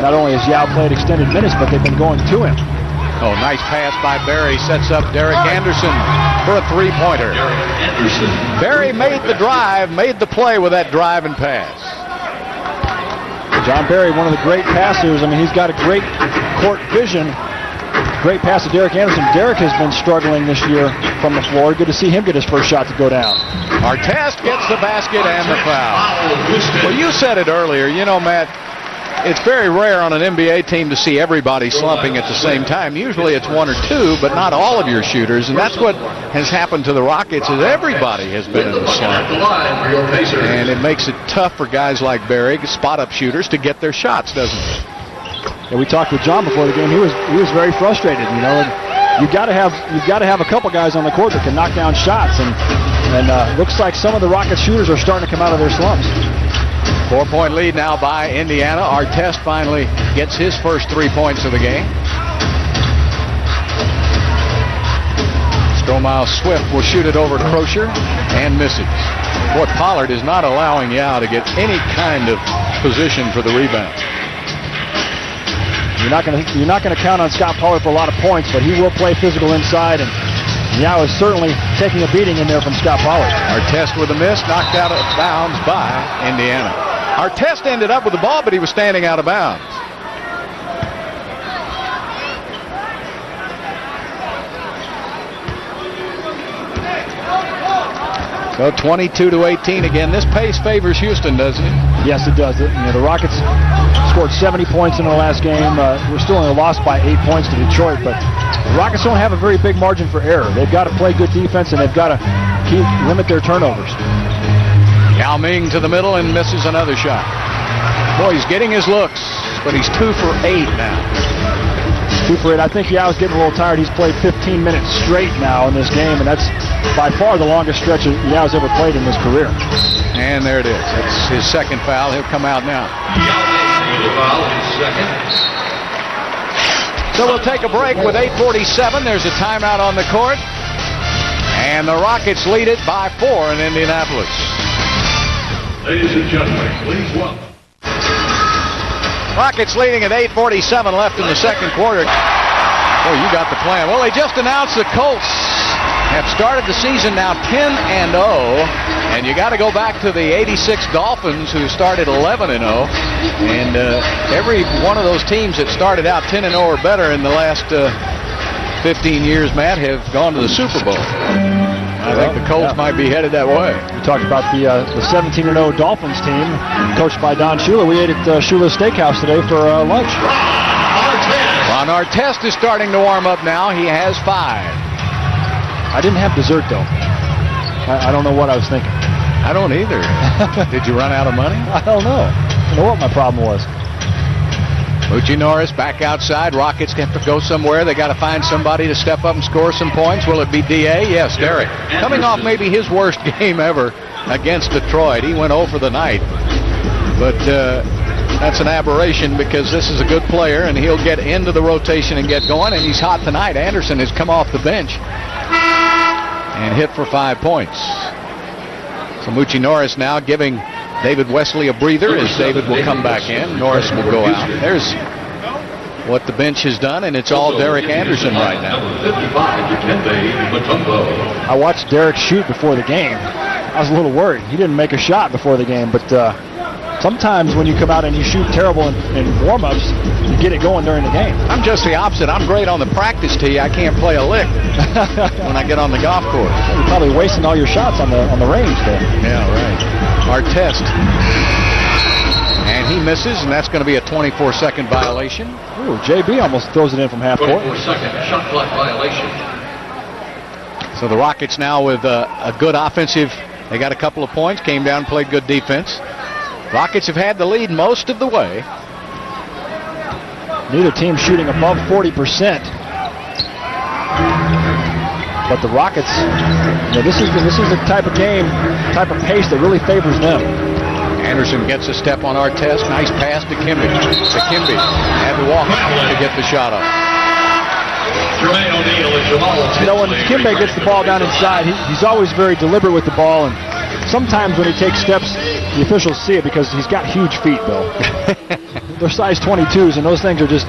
Not only has Yao played extended minutes, but they've been going to him. Oh, nice pass by Barry. Sets up Derek Anderson for a three-pointer. Barry made the drive, made the play with that drive and pass. John Barry, one of the great passers. I mean, he's got a great court vision. Great pass to Derek Anderson. Derek has been struggling this year from the floor. Good to see him get his first shot to go down. Artest gets the basket and the foul. Well, you said it earlier. You know, Matt, it's very rare on an NBA team to see everybody slumping at the same time. Usually it's one or two, but not all of your shooters. And that's what has happened to the Rockets, is everybody has been in the slump. And it makes it tough for guys like Barry, spot-up shooters, to get their shots, doesn't it? And we talked with John before the game. He was very frustrated. You know, and you've got to have a couple guys on the court that can knock down shots. And looks like some of the Rockets shooters are starting to come out of their slumps. 4-point lead now by Indiana. Artest finally gets his first 3 points of the game. Stromile Swift will shoot it over to Crozier and misses. Boy, Pollard is not allowing Yao to get any kind of position for the rebound. You're not going to count on Scott Pollard for a lot of points, but he will play physical inside, and Yao is certainly taking a beating in there from Scott Pollard. Artest with a miss, knocked out of bounds by Indiana. Artest ended up with the ball, but he was standing out of bounds. So 22-18 again. This pace favors Houston, doesn't it? Yes, it does. You know, the Rockets scored 70 points in the last game. We're still only lost by 8 points to Detroit, but the Rockets don't have a very big margin for error. They've got to play good defense, and they've got to limit their turnovers. Yao Ming to the middle and misses another shot. Boy, he's getting his looks, but he's 2 for 8 now. 2 for 8. I think Yao's getting a little tired. He's played 15 minutes straight now in this game, and that's by far the longest stretch Yao's ever played in his career. And there it is. That's his second foul. He'll come out now. So we'll take a break with 8:47. There's a timeout on the court. And the Rockets lead it by 4 in Indianapolis. Ladies and gentlemen, please welcome. Rockets leading at 8:47 left in the second quarter. Oh, you got the plan. Well, they just announced the Colts have started the season now 10-0, and you got to go back to the '86 Dolphins, who started 11-0, and every one of those teams that started out 10-0 or better in the last 15 years, Matt, have gone to the Super Bowl. I think the Colts might be headed that way. We talked about the 17-0 Dolphins team, coached by Don Shula. We ate at Shula's Steakhouse today for lunch. Ron Artest is starting to warm up now. He has 5. I didn't have dessert, though. I don't know what I was thinking. I don't either. Did you run out of money? I don't know. I don't know what my problem was. Moochie Norris back outside. Rockets have to go somewhere. They got to find somebody to step up and score some points. Will it be D.A.? Yes, Derek. Coming off maybe his worst game ever against Detroit. He went 0 for the night. But That's an aberration because this is a good player, and he'll get into the rotation and get going, and he's hot tonight. Anderson has come off the bench and hit for 5 points. So Moochie Norris now giving David Wesley a breather as David will come back in. Norris will go out. There's what the bench has done, and it's all Derek Anderson right now. I watched Derek shoot before the game. I was a little worried. He didn't make a shot before the game, but sometimes when you come out and you shoot terrible in warm-ups, you get it going during the game. I'm just the opposite. I'm great on the practice tee. I can't play a lick when I get on the golf course. You're probably wasting all your shots on the range there. Yeah, right. Artest. And he misses, and that's going to be a 24-second violation. Ooh, JB almost throws it in from half court. 24-second shot clock violation. So the Rockets now with a good offensive. They got a couple of points, came down and played good defense. Rockets have had the lead most of the way. Neither team shooting above 40%. But the Rockets, this is the type of game, type of pace that really favors them. Anderson gets a step on Artest. Nice pass to Kimby. Had to walk to get the shot off. When Kimbe gets the ball down inside, he's always very deliberate with the ball, and sometimes when he takes steps, the officials see it because he's got huge feet, Bill. They're size 22s, and those things are just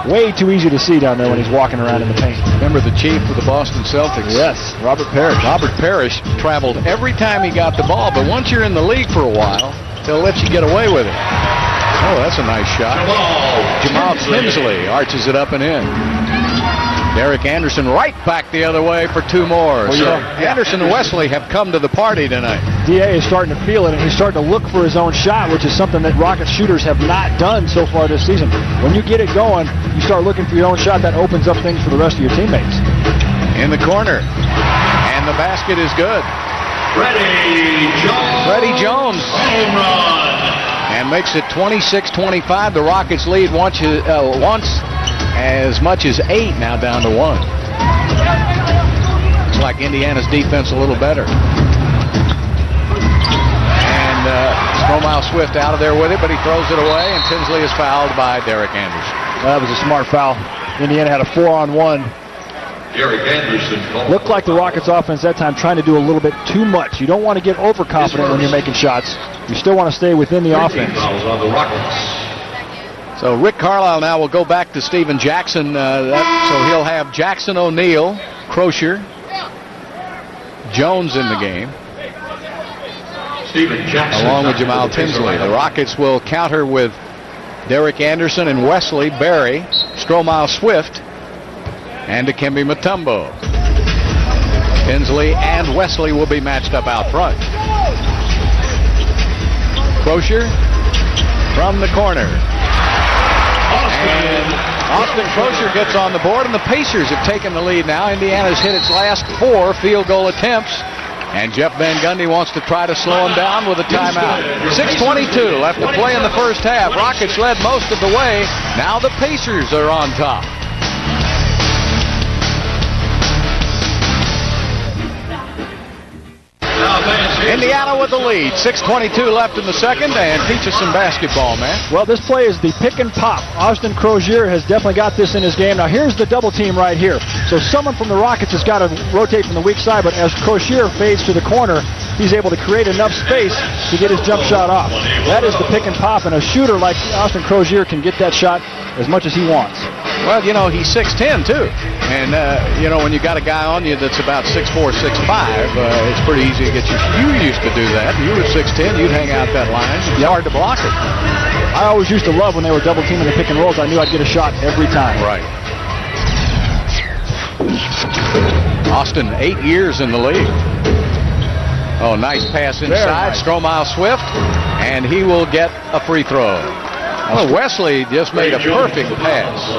way too easy to see down there when he's walking around in the paint. Remember the chief of the Boston Celtics? Yes, Robert Parrish. Robert Parrish traveled every time he got the ball, but once you're in the league for a while, they'll let you get away with it. Oh, that's a nice shot. Jamal Tinsley arches it up and in. Derek Anderson right back the other way for 2 more. Well, so Anderson and Wesley have come to the party tonight. D.A. is starting to feel it, and he's starting to look for his own shot, which is something that Rocket shooters have not done so far this season. When you get it going, you start looking for your own shot. That opens up things for the rest of your teammates. In the corner, and the basket is good. Freddie Jones. Home run. And makes it 26-25. The Rockets lead once as much as 8, now down to 1. Looks like Indiana's defense a little better. And Stromile Swift out of there with it, but he throws it away, and Tinsley is fouled by Derek Anderson. That was a smart foul. Indiana had a 4-on-1. Derek Anderson. Looked like the Rockets offense that time trying to do a little bit too much. You don't want to get overconfident when you're making shots. You still want to stay within the offense. Fouls on the Rockets. So Rick Carlisle now will go back to Steven Jackson. So he'll have Jackson, O'Neal, Crozier, Jones in the game, Steven Jackson, along with Jamal Tinsley. The Rockets will counter with Derek Anderson and Wesley, Barry, Stromile Swift, and Dikembe Mutombo. Tinsley and Wesley will be matched up out front. Crozier from the corner. And Austin Crozier gets on the board, and the Pacers have taken the lead now. Indiana's hit its last 4 field goal attempts, and Jeff Van Gundy wants to try to slow him down with a timeout. 6:22 left to play in the first half. Rockets led most of the way. Now the Pacers are on top. Indiana with the lead. 6:22 left in the second, and teach us some basketball, man. Well, this play is the pick and pop. Austin Crozier has definitely got this in his game. Now, here's the double team right here. So someone from the Rockets has got to rotate from the weak side, but as Crozier fades to the corner, he's able to create enough space to get his jump shot off. That is the pick and pop, and a shooter like Austin Crozier can get that shot as much as he wants. Well, he's 6'10", too. And, when you got a guy on you that's about 6'4", 6'5", it's pretty easy to get you. You used to do that. You were 6'10", you'd hang out that line. It's hard to block it. I always used to love when they were double teaming the pick and rolls. I knew I'd get a shot every time. Right. Austin, 8 years in the league. Oh, nice pass inside. Nice. Stromile Swift, and he will get a free throw. Oh, Wesley just made a perfect pass.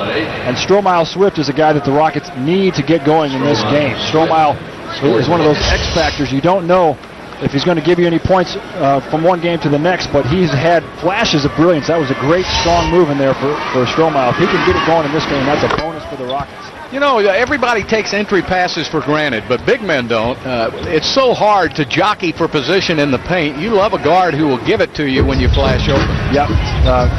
And Stromile Swift is a guy that the Rockets need to get going in this game. Stromile is one of those X factors. You don't know if he's going to give you any points from one game to the next, but he's had flashes of brilliance. That was a great, strong move in there for Strohmeyer. If he can get it going in this game, that's a bonus for the Rockets. You know, everybody takes entry passes for granted, but big men don't. It's so hard to jockey for position in the paint. You love a guard who will give it to you when you flash open. Yep.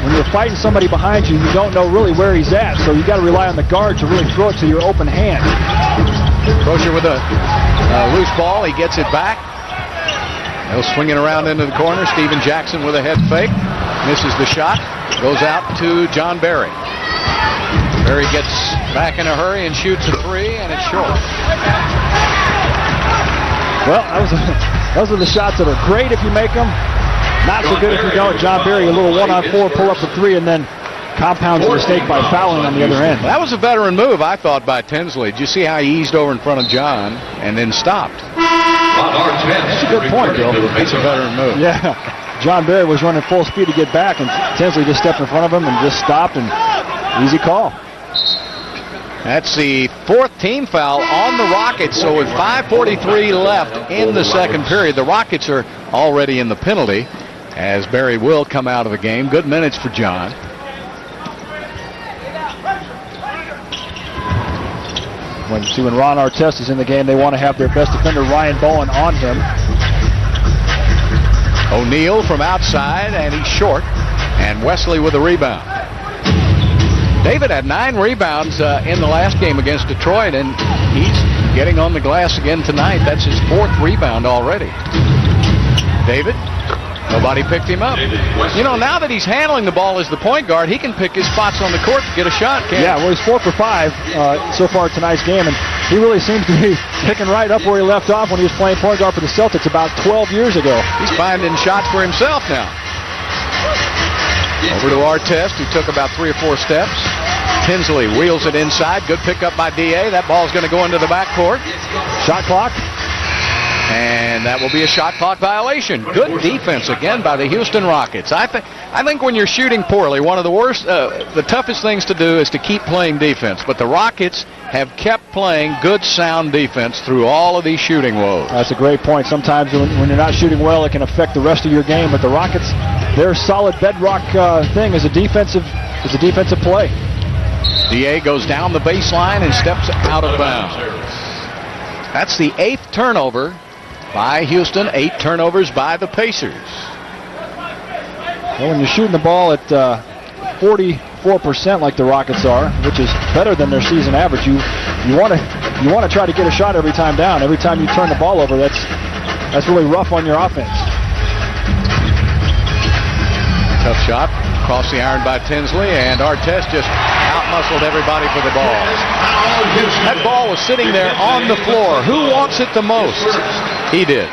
When you're fighting somebody behind you, you don't know really where he's at, so you got to rely on the guard to really throw it to your open hand. Crozier with a loose ball. He gets it back. He'll swing it around into the corner. Steven Jackson with a head fake. Misses the shot. Goes out to John Barry. Barry gets back in a hurry and shoots a three, and it's short. Well, those are the shots that are great if you make them. Not so good if you don't. John Barry, a little 1-on-4 pull up for three, and then compounds the mistake by fouling on the other end. That was a veteran move, I thought, by Tinsley. Did you see how he eased over in front of John and then stopped? That's a good point, Bill. It's a veteran move. Yeah. John Barry was running full speed to get back, and Tinsley just stepped in front of him and just stopped, and easy call. That's the fourth team foul on the Rockets, so with 5:43 left in the second period, the Rockets are already in the penalty, as Barry will come out of the game. Good minutes for John. When Ron Artest is in the game, they want to have their best defender, Ryan Bowen, on him. O'Neal from outside, and he's short, and Wesley with a rebound. David had 9 rebounds in the last game against Detroit, and he's getting on the glass again tonight. That's his 4th rebound already. David, nobody picked him up. You know, now that he's handling the ball as the point guard, he can pick his spots on the court to get a shot, can't he? Yeah, well, he's 4 for 5 so far tonight's game, and he really seems to be picking right up where he left off when he was playing point guard for the Celtics about 12 years ago. He's finding shots for himself now. Over to Artest, who took about 3 or 4 steps. Tinsley wheels it inside. Good pickup by D.A. That ball's going to go into the backcourt. Shot clock. And that will be a shot clock violation. Good defense again by the Houston Rockets. I think when you're shooting poorly, one of the worst, the toughest things to do is to keep playing defense. But the Rockets have kept playing good, sound defense through all of these shooting woes. That's a great point. Sometimes when you're not shooting well, it can affect the rest of your game. But the Rockets, their solid bedrock thing is a defensive play. D.A. goes down the baseline and steps out of bounds. That's the 8th turnover by Houston, 8 turnovers by the Pacers. Well, when you're shooting the ball at 44% like the Rockets are, which is better than their season average, you want to try to get a shot every time down. Every time you turn the ball over, that's really rough on your offense. Tough shot. Across the iron by Tinsley, and Artest just out-muscled everybody for the ball. That ball was sitting there on the floor. Who wants it the most? He did.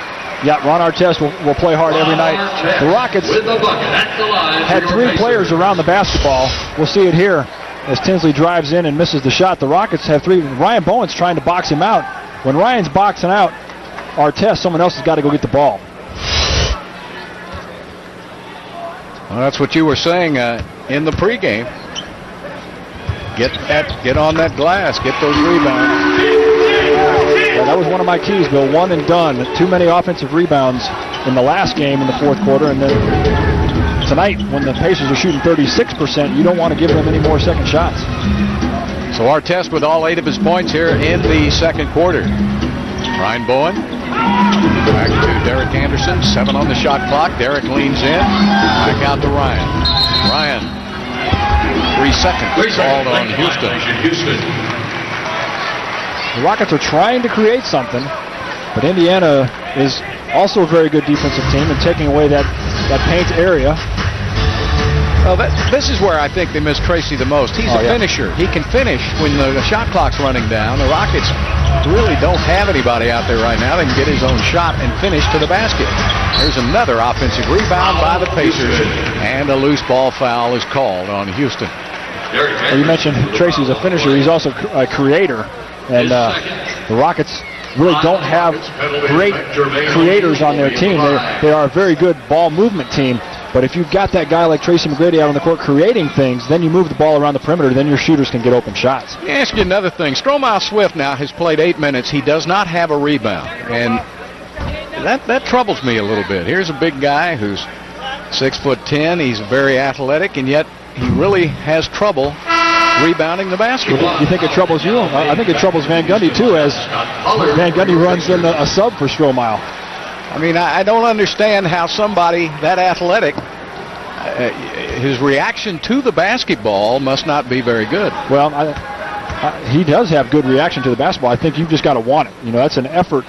Yeah, Ron Artest will play hard every night. The Rockets had 3 players around the basketball. We'll see it here as Tinsley drives in and misses the shot. The Rockets have 3. Ryan Bowen's trying to box him out. When Ryan's boxing out Artest, someone else has got to go get the ball. Well, that's what you were saying in the pregame. Get on that glass. Get those rebounds. Yeah, that was one of my keys, Bill. One and done. Too many offensive rebounds in the last game in the 4th quarter. And then tonight, when the Pacers are shooting 36%, you don't want to give them any more second shots. So Artest with all 8 of his points here in the second quarter. Ryan Bowen. Back to Derek Anderson. 7 on the shot clock. Derek leans in. Back out to Ryan. Ryan. 3 seconds. Called on Houston. The Rockets are trying to create something, but Indiana is also a very good defensive team and taking away that paint area. Well, this is where I think they miss Tracy the most. He's a finisher. He can finish when the shot clock's running down. The Rockets really don't have anybody out there right now that can get his own shot and finish to the basket. There's another offensive rebound by the Pacers, and a loose ball foul is called on Houston. Well, you mentioned Tracy's a finisher. He's also a creator, and the Rockets really don't have great creators on their team. They are a very good ball movement team. But if you've got that guy like Tracy McGrady out on the court creating things, then you move the ball around the perimeter, then your shooters can get open shots. Let me ask you another thing. Strohmeyer Swift now has played 8 minutes. He does not have a rebound. And that troubles me a little bit. Here's a big guy who's 6'10". He's very athletic, and yet he really has trouble rebounding the basketball. You think it troubles you? I think it troubles Van Gundy, too, as Van Gundy runs in a sub for Strohmeyer. I mean, I don't understand how somebody that athletic, his reaction to the basketball must not be very good. Well, he does have good reaction to the basketball. I think you've just got to want it. You know, that's an effort,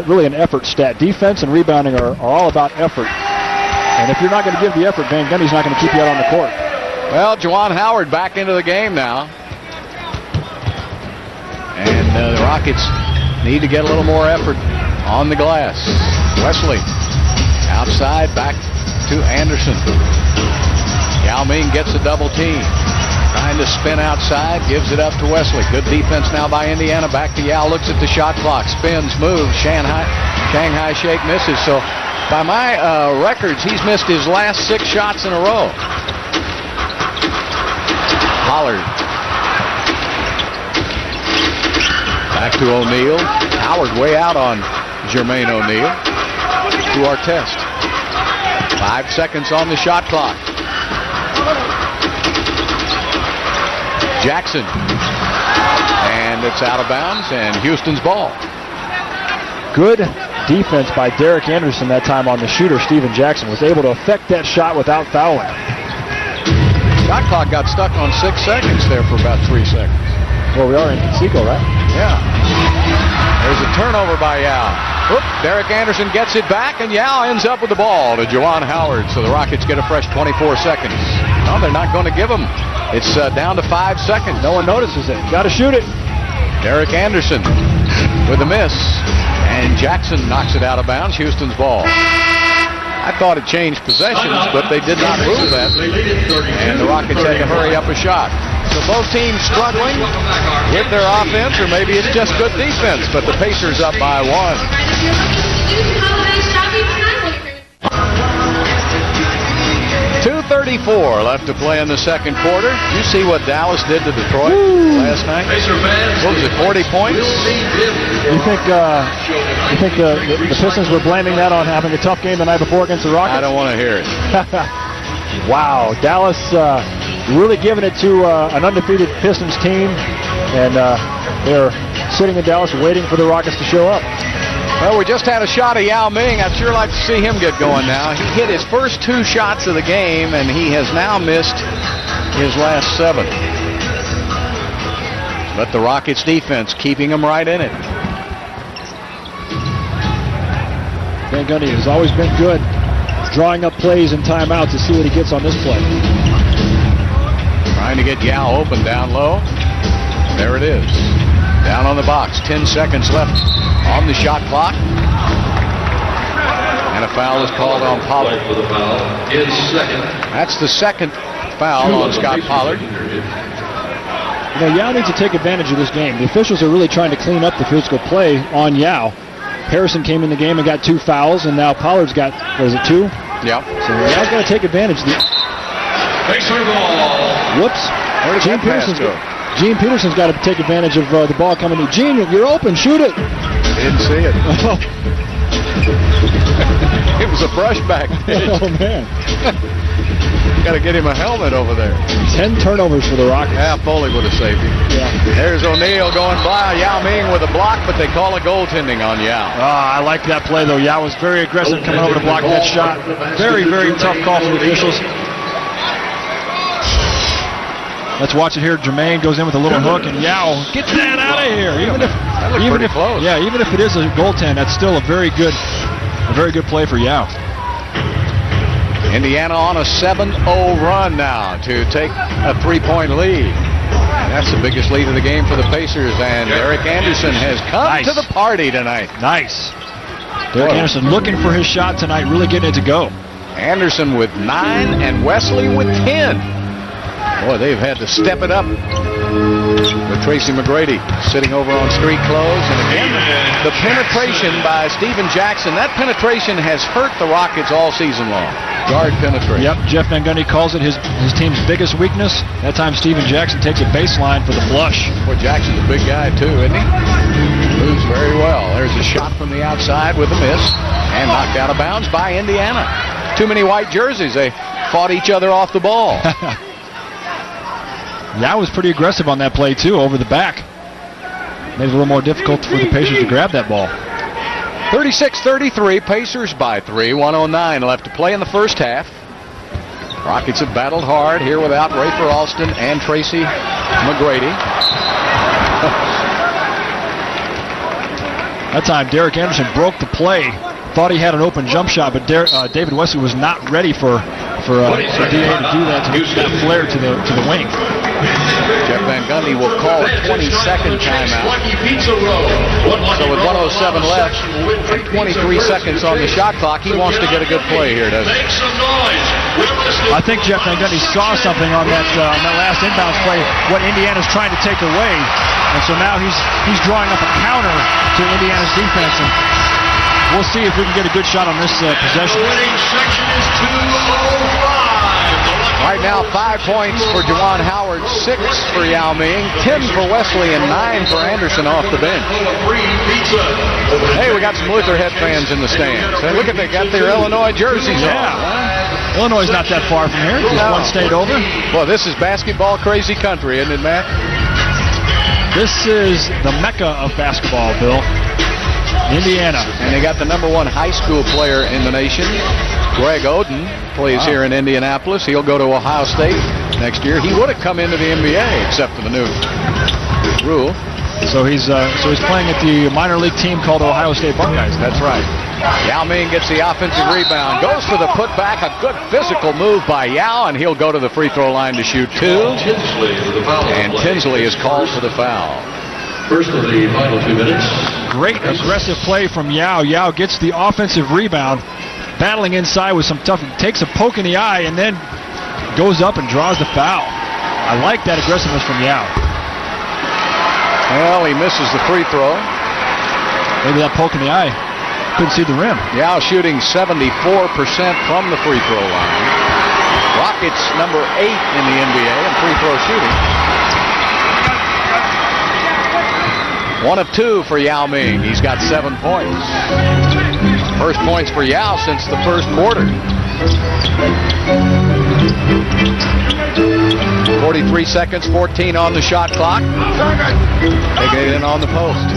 really an effort stat. Defense and rebounding are all about effort. And if you're not going to give the effort, Van Gundy's not going to keep you out on the court. Well, Juwan Howard back into the game now. And the Rockets need to get a little more effort on the glass. Wesley outside, back to Anderson. Yao Ming gets a double team. Trying to spin outside, gives it up to Wesley. Good defense now by Indiana. Back to Yao, looks at the shot clock, spins, moves. Shanghai Shake misses. So by my records, he's missed his last 6 shots in a row. Pollard. Back to O'Neal. Howard way out on Jermaine O'Neal. To Artest. 5 seconds on the shot clock. Jackson. And it's out of bounds, and Houston's ball. Good defense by Derek Anderson that time on the shooter. Steven Jackson was able to affect that shot without fouling. Shot clock got stuck on 6 seconds there for about 3 seconds. Well, we are in Conseco, right? Yeah. There's a turnover by Yao. Oop, Derek Anderson gets it back, and Yao ends up with the ball to Juwan Howard. So the Rockets get a fresh 24 seconds. No, they're not going to give him. It's down to 5 seconds. No one notices it. Got to shoot it. Derek Anderson with a miss, and Jackson knocks it out of bounds. Houston's ball. I thought it changed possessions, but they did not rule that, and the Rockets had to hurry up a shot. So both teams struggling with their offense, or maybe it's just good defense, but the Pacers up by 1. 2:34 left to play in the second quarter. Did you see what Dallas did to Detroit last night? What was it, 40 points? You think the Pistons were blaming that on having a tough game the night before against the Rockets? I don't want to hear it. Wow, Dallas really giving it to an undefeated Pistons team, and they're sitting in Dallas waiting for the Rockets to show up. Well, we just had a shot of Yao Ming. I'd sure like to see him get going now. He hit his first 2 shots of the game, and he has now missed his last 7. But the Rockets defense keeping him right in it. Van Gundy has always been good drawing up plays and timeouts to see what he gets on this play. Trying to get Yao open down low. There it is. Down on the box. 10 seconds left on the shot clock. And a foul is called on Pollard. That's the second foul on Scott Pollard. You know, Yao needs to take advantage of this game. The officials are really trying to clean up the physical play on Yao. Harrison came in the game and got 2 fouls, and now Pollard's got, what is it, 2? Yep. So Yao's got to take advantage. Whoops. Where did that pass go? Gene Peterson's got to take advantage of the ball coming to Gene. You're open. Shoot it. Didn't see it. It was a brushback pitch. Oh, man. Got to get him a helmet over there. 10 turnovers for the Rockets. Yeah, Foley would have saved him. Yeah. There's O'Neal going by. Yao Ming with a block, but they call a goaltending on Yao. I like that play, though. Yao was very aggressive coming over to block that shot. Very, very tough call from the officials. Let's watch it here. Jermaine goes in with a little hook, and Yao gets that out of here. Even if close. Yeah, even if it is a goaltend, that's still a very good play for Yao. Indiana on a 7-0 run now to take a 3-point lead. And that's the biggest lead of the game for the Pacers, and Derek Anderson has come to the party tonight. Nice. Derek Anderson looking for his shot tonight, really getting it to go. Anderson with 9 and Wesley with 10. Boy, they've had to step it up with Tracy McGrady sitting over on street clothes. And again, the penetration by Steven Jackson, that penetration has hurt the Rockets all season long. Guard penetration. Yep, Jeff Van Gundy calls it his team's biggest weakness. That time Steven Jackson takes a baseline for the flush. Boy, Jackson's a big guy too, isn't he? Moves moves very well. There's a shot from the outside with a miss and knocked out of bounds by Indiana. Too many white jerseys. They fought each other off the ball. Yao was pretty aggressive on that play, too, over the back. Made it a little more difficult for the Pacers to grab that ball. 36-33, Pacers by 3. 1:09 left to play in the first half. Rockets have battled hard here without Rafer Alston and Tracy McGrady. That time, Derek Anderson broke the play. Thought he had an open jump shot, but David Wesley was not ready for DA to do that, to get that flare to the wing. Jeff Van Gundy will call a 20-second timeout. So with 1:07 left, 23 seconds on the shot clock, he wants to get a good play here, doesn't he? I think Jeff Van Gundy saw something on that last inbounds play, what Indiana's trying to take away, and so now he's drawing up a counter to Indiana's defense, and we'll see if we can get a good shot on this possession. Right now, 5 points for Juwan Howard, 6 for Yao Ming, 10 for Wesley, and 9 for Anderson off the bench. Hey, we got some Lutherhead fans in the stands. Hey, look at they got their Illinois jerseys on. Illinois is not that far from here. Just one state over. Well, this is basketball crazy country, isn't it, Matt? This is the mecca of basketball, Bill. Indiana. And they got the #1 high school player in the nation. Greg Oden plays here in Indianapolis. He'll go to Ohio State next year. He would have come into the NBA except for the new rule. So he's playing at the minor league team called Ohio State Buckeyes. That's right. Yao Ming gets the offensive rebound, goes for the putback, a good physical move by Yao, and he'll go to the free throw line to shoot 2. And Tinsley is called for the foul. First of the final 2 minutes. Great aggressive play from Yao. Yao gets the offensive rebound, battling inside with some tough, takes a poke in the eye, and then goes up and draws the foul. I like that aggressiveness from Yao. Well, he misses the free throw. Maybe that poke in the eye. Couldn't see the rim. Yao shooting 74% from the free throw line. Rockets #8 in the NBA in free throw shooting. 1 of 2 for Yao Ming. He's got 7 points. First points for Yao since the first quarter. 43 seconds, 14 on the shot clock. They get it in on the post.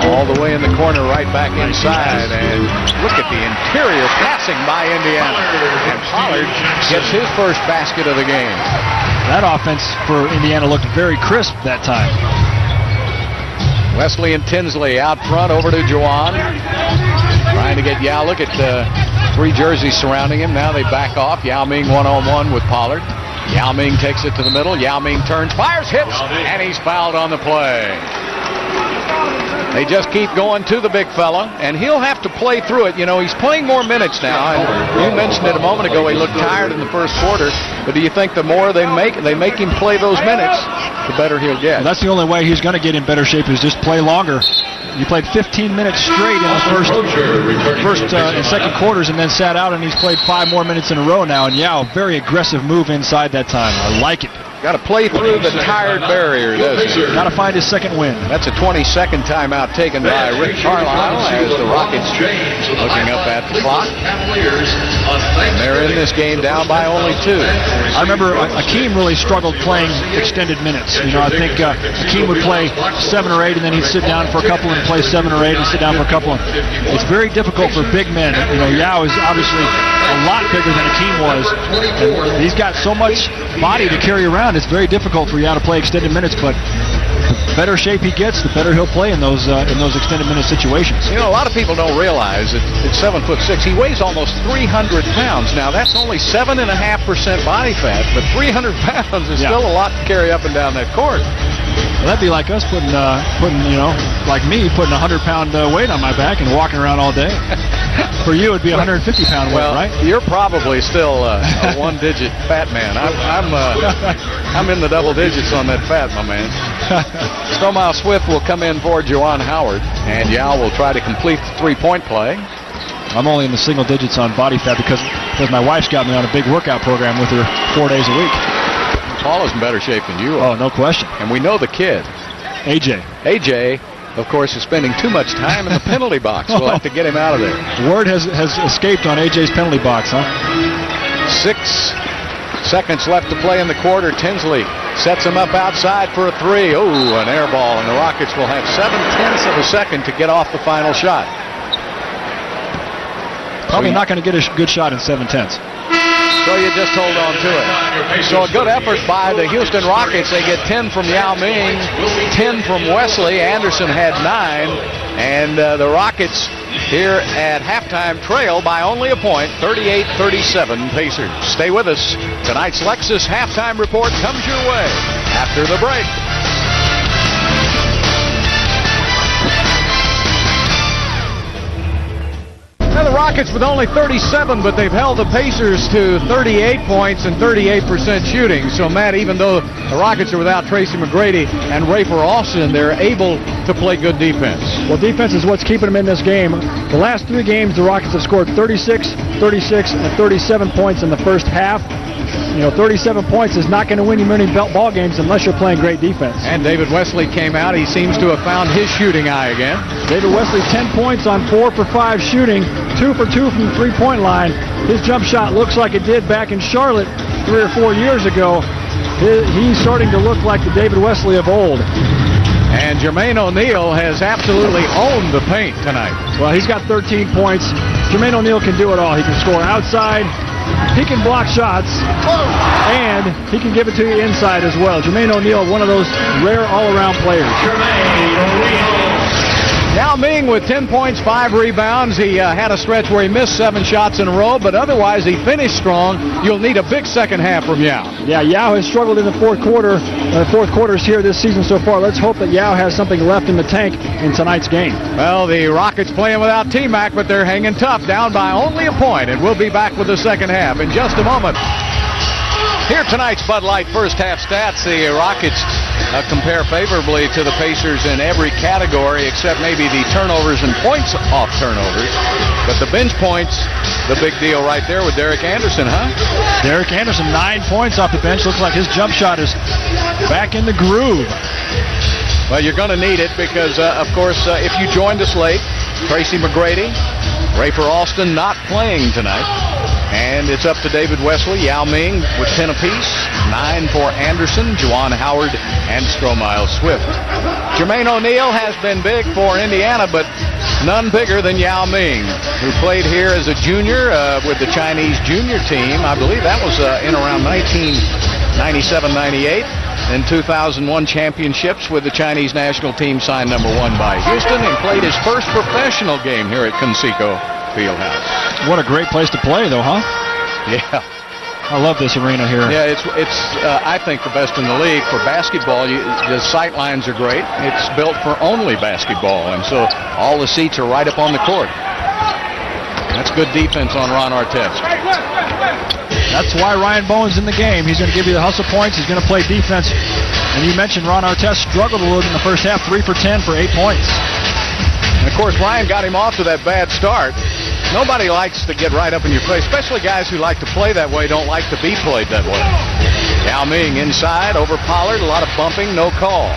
All the way in the corner, right back inside. And look at the interior passing by Indiana. And Pollard gets his first basket of the game. That offense for Indiana looked very crisp that time. Wesley and Tinsley out front, over to Juwan. Trying to get Yao. Look at the 3 jerseys surrounding him. Now they back off. Yao Ming 1-on-1 with Pollard. Yao Ming takes it to the middle. Yao Ming turns, fires, hits, and he's fouled on the play. They just keep going to the big fella, and he'll have to play through it. You know, he's playing more minutes now. And you mentioned it a moment ago, he looked tired in the first quarter. But do you think the more they make him play those minutes, the better he'll get? Well, that's the only way he's going to get in better shape, is just play longer. He played 15 minutes straight in the first and second quarters, and then sat out, and he's played 5 more minutes in a row now. And Yao, very aggressive move inside that time. I like it. Got to play through the tired barrier, doesn't he? Got to find his second win. That's a 22nd timeout taken by Rick Carlisle as the Rockets looking up at the clock. And they're in this game down by only 2. I remember Akeem really struggled playing extended minutes. You know, I think Akeem would play 7 or 8, and then he'd sit down for a couple and play 7 or 8 and sit down for a couple. It's very difficult for big men. You know, Yao is obviously a lot bigger than Akeem was. And he's got so much body to carry around. It's very difficult for Yao to play extended minutes, but the better shape he gets, the better he'll play in those extended minute situations. You know, a lot of people don't realize that at 7'6", he weighs almost 300 pounds. Now, that's only 7.5% body fat, but 300 pounds is still a lot to carry up and down that court. Well, that'd be like us putting you know, like me, putting a 100-pound weight on my back and walking around all day. For you, it'd be a 150-pound weight, right? You're probably still a one-digit fat man. I'm in the double digits on that fat, my man. Stomile Swift will come in for Juwan Howard, and Yao will try to complete the 3-point play. I'm only in the single digits on body fat because my wife's got me on a big workout program with her 4 days a week. Paul is in better shape than you are. Oh, no question. And we know the kid. AJ. AJ of course, is spending too much time in the penalty box. We'll have to get him out of there. Word has escaped on AJ's penalty box, huh? 6 seconds left to play in the quarter. Tinsley sets him up outside for a 3. Oh, an air ball, and the Rockets will have 0.7 of a second to get off the final shot. Probably not going to get a good shot in 0.7. So you just hold on to it. So a good effort by the Houston Rockets. They get 10 from Yao Ming, 10 from Wesley. Anderson had 9. And the Rockets here at halftime trail by only a point, 38-37 Pacers. Stay with us. Tonight's Lexus halftime report comes your way after the break. Now the Rockets with only 37, but they've held the Pacers to 38 points and 38% shooting. So, Matt, even though the Rockets are without Tracy McGrady and Rafer Alston, they're able to play good defense. Well, defense is what's keeping them in this game. The last 3 games, the Rockets have scored 36, 36, and 37 points in the first half. 37 points is not going to win you many ball games unless you're playing great defense. And David Wesley came out. He seems to have found his shooting eye again. David Wesley, 10 points on 4 for 5 shooting, 2 for 2 from the three-point line. His jump shot looks like it did back in Charlotte 3 or 4 years ago. He's starting to look like the David Wesley of old. And Jermaine O'Neal has absolutely owned the paint tonight. Well, he's got 13 points. Jermaine O'Neal can do it all. He can score outside, he can block shots, and he can give it to you inside as well. Jermaine O'Neal, one of those rare all-around players. Yao Ming with 10 points, 5 rebounds. He had a stretch where he missed 7 shots in a row, but otherwise he finished strong. You'll need a big second half from Yao. Yeah, Yao has struggled in the fourth quarters here this season so far. Let's hope that Yao has something left in the tank in tonight's game. Well, the Rockets playing without T-Mac, but they're hanging tough, down by only a point, and we'll be back with the second half in just a moment. Here tonight's Bud Light first half stats. The Rockets compare favorably to the Pacers in every category except maybe the turnovers and points off turnovers. But the bench points, the big deal right there with Derek Anderson, huh? Derek Anderson, 9 points off the bench. Looks like his jump shot is back in the groove. Well, you're going to need it because, of course, if you joined us late, Tracy McGrady, Rafer Alston not playing tonight. And it's up to David Wesley, Yao Ming with 10 apiece, 9 for Anderson, Juwan Howard, and Stromile Swift. Jermaine O'Neal has been big for Indiana, but none bigger than Yao Ming, who played here as a junior with the Chinese junior team. I believe that was in around 1997-98. In 2001 championships with the Chinese national team, signed #1 by Houston, and played his first professional game here at Conseco Fieldhouse. What a great place to play, though, huh? Yeah. I love this arena here. Yeah, it's I think the best in the league for basketball. The sight lines are great. It's built for only basketball, and so all the seats are right up on the court. That's good defense on Ron Artest. That's why Ryan Bowen's in the game. He's going to give you the hustle points. He's going to play defense. And you mentioned Ron Artest struggled a little in the first half, 3 for 10 for 8 points. And, of course, Ryan got him off to that bad start. Nobody likes to get right up in your face, especially guys who like to play that way don't like to be played that way. Yao Ming inside, over Pollard, a lot of bumping, no call.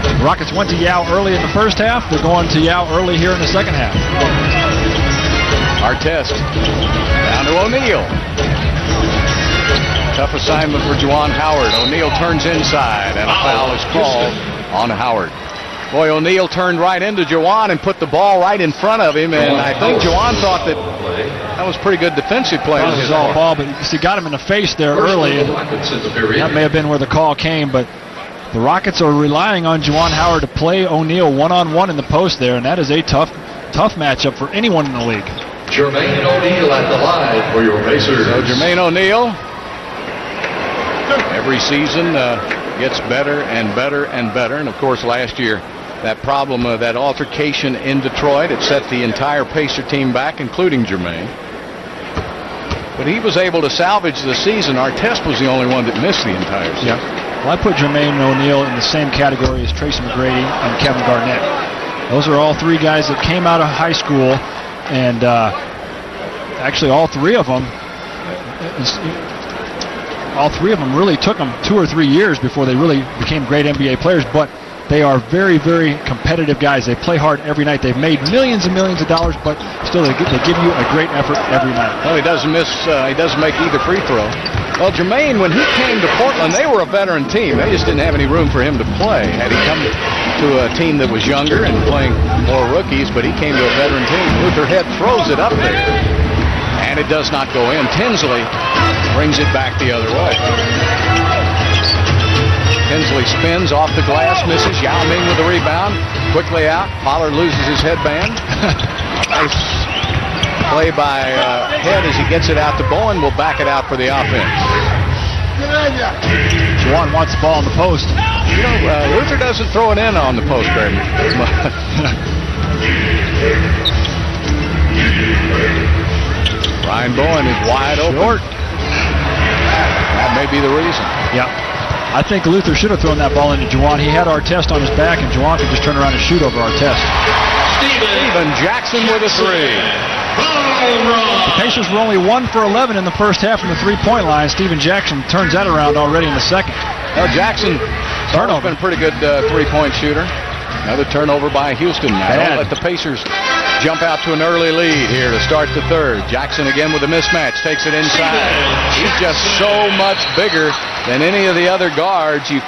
The Rockets went to Yao early in the first half. They're going to Yao early here in the second half. Artest down to O'Neal. Tough assignment for Juwan Howard. O'Neal turns inside, and a foul is called on Howard. Boy, O'Neal turned right into Juwan and put the ball right in front of him, and I think Juwan thought that was pretty good defensive play. That was all ball, but he got him in the face there early, and that may have been where the call came, but the Rockets are relying on Juwan Howard to play O'Neal one-on-one in the post there, and that is a tough matchup for anyone in the league. Jermaine O'Neal at the line for your Pacers. So Jermaine O'Neal, every season gets better and better and better. And, of course, last year, that problem, that altercation in Detroit, it set the entire Pacer team back, including Jermaine. But he was able to salvage the season. Artest was the only one that missed the entire season. Yeah. Well, I put Jermaine O'Neal in the same category as Tracy McGrady and Kevin Garnett. Those are all 3 guys that came out of high school, and actually all 3 of them, all three of them really took them 2 or 3 years before they really became great NBA players, but they are very, very competitive guys. They play hard every night. They've made millions and millions of dollars, but still they give you a great effort every night. Well, he doesn't miss. He doesn't make either free throw. Well, Jermaine, when he came to Portland, they were a veteran team. They just didn't have any room for him to play. Had he come to a team that was younger and playing more rookies, but he came to a veteran team. Luther Head throws it up there, and it does not go in. Tinsley brings it back the other way. Tinsley spins off the glass, misses. Yao Ming with the rebound. Quickly out. Pollard loses his headband. Nice play by Head as he gets it out to Bowen. Will back it out for the offense. Juwan wants the ball on the post. You know, Luther doesn't throw it in on the post very much. Ryan Bowen is wide open. Short. That may be the reason. Yeah. I think Luther should have thrown that ball into Juwan. He had Artest on his back, and Juwan could just turn around and shoot over Artest. Steven Jackson with a three. The Pacers were only 1 for 11 in the first half from the three-point line. Steven Jackson turns that around already in the second. Well, Jackson has been a pretty good three-point shooter. Another turnover by Houston. Now, don't let the Pacers jump out to an early lead here to start the third. Jackson again with a mismatch, takes it inside. He's just so much bigger than any of the other guards. You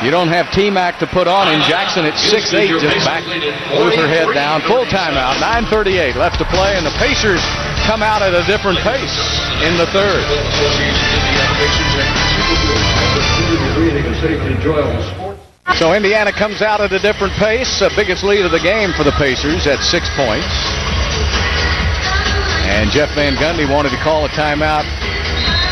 don't have T-Mac to put on, and Jackson at 6'8", just back Luther Head down. Full timeout, 9:38 left to play, and the Pacers come out at a different pace in the third. So Indiana comes out at a different pace. Biggest lead of the game for the Pacers at 6 points. And Jeff Van Gundy wanted to call a timeout,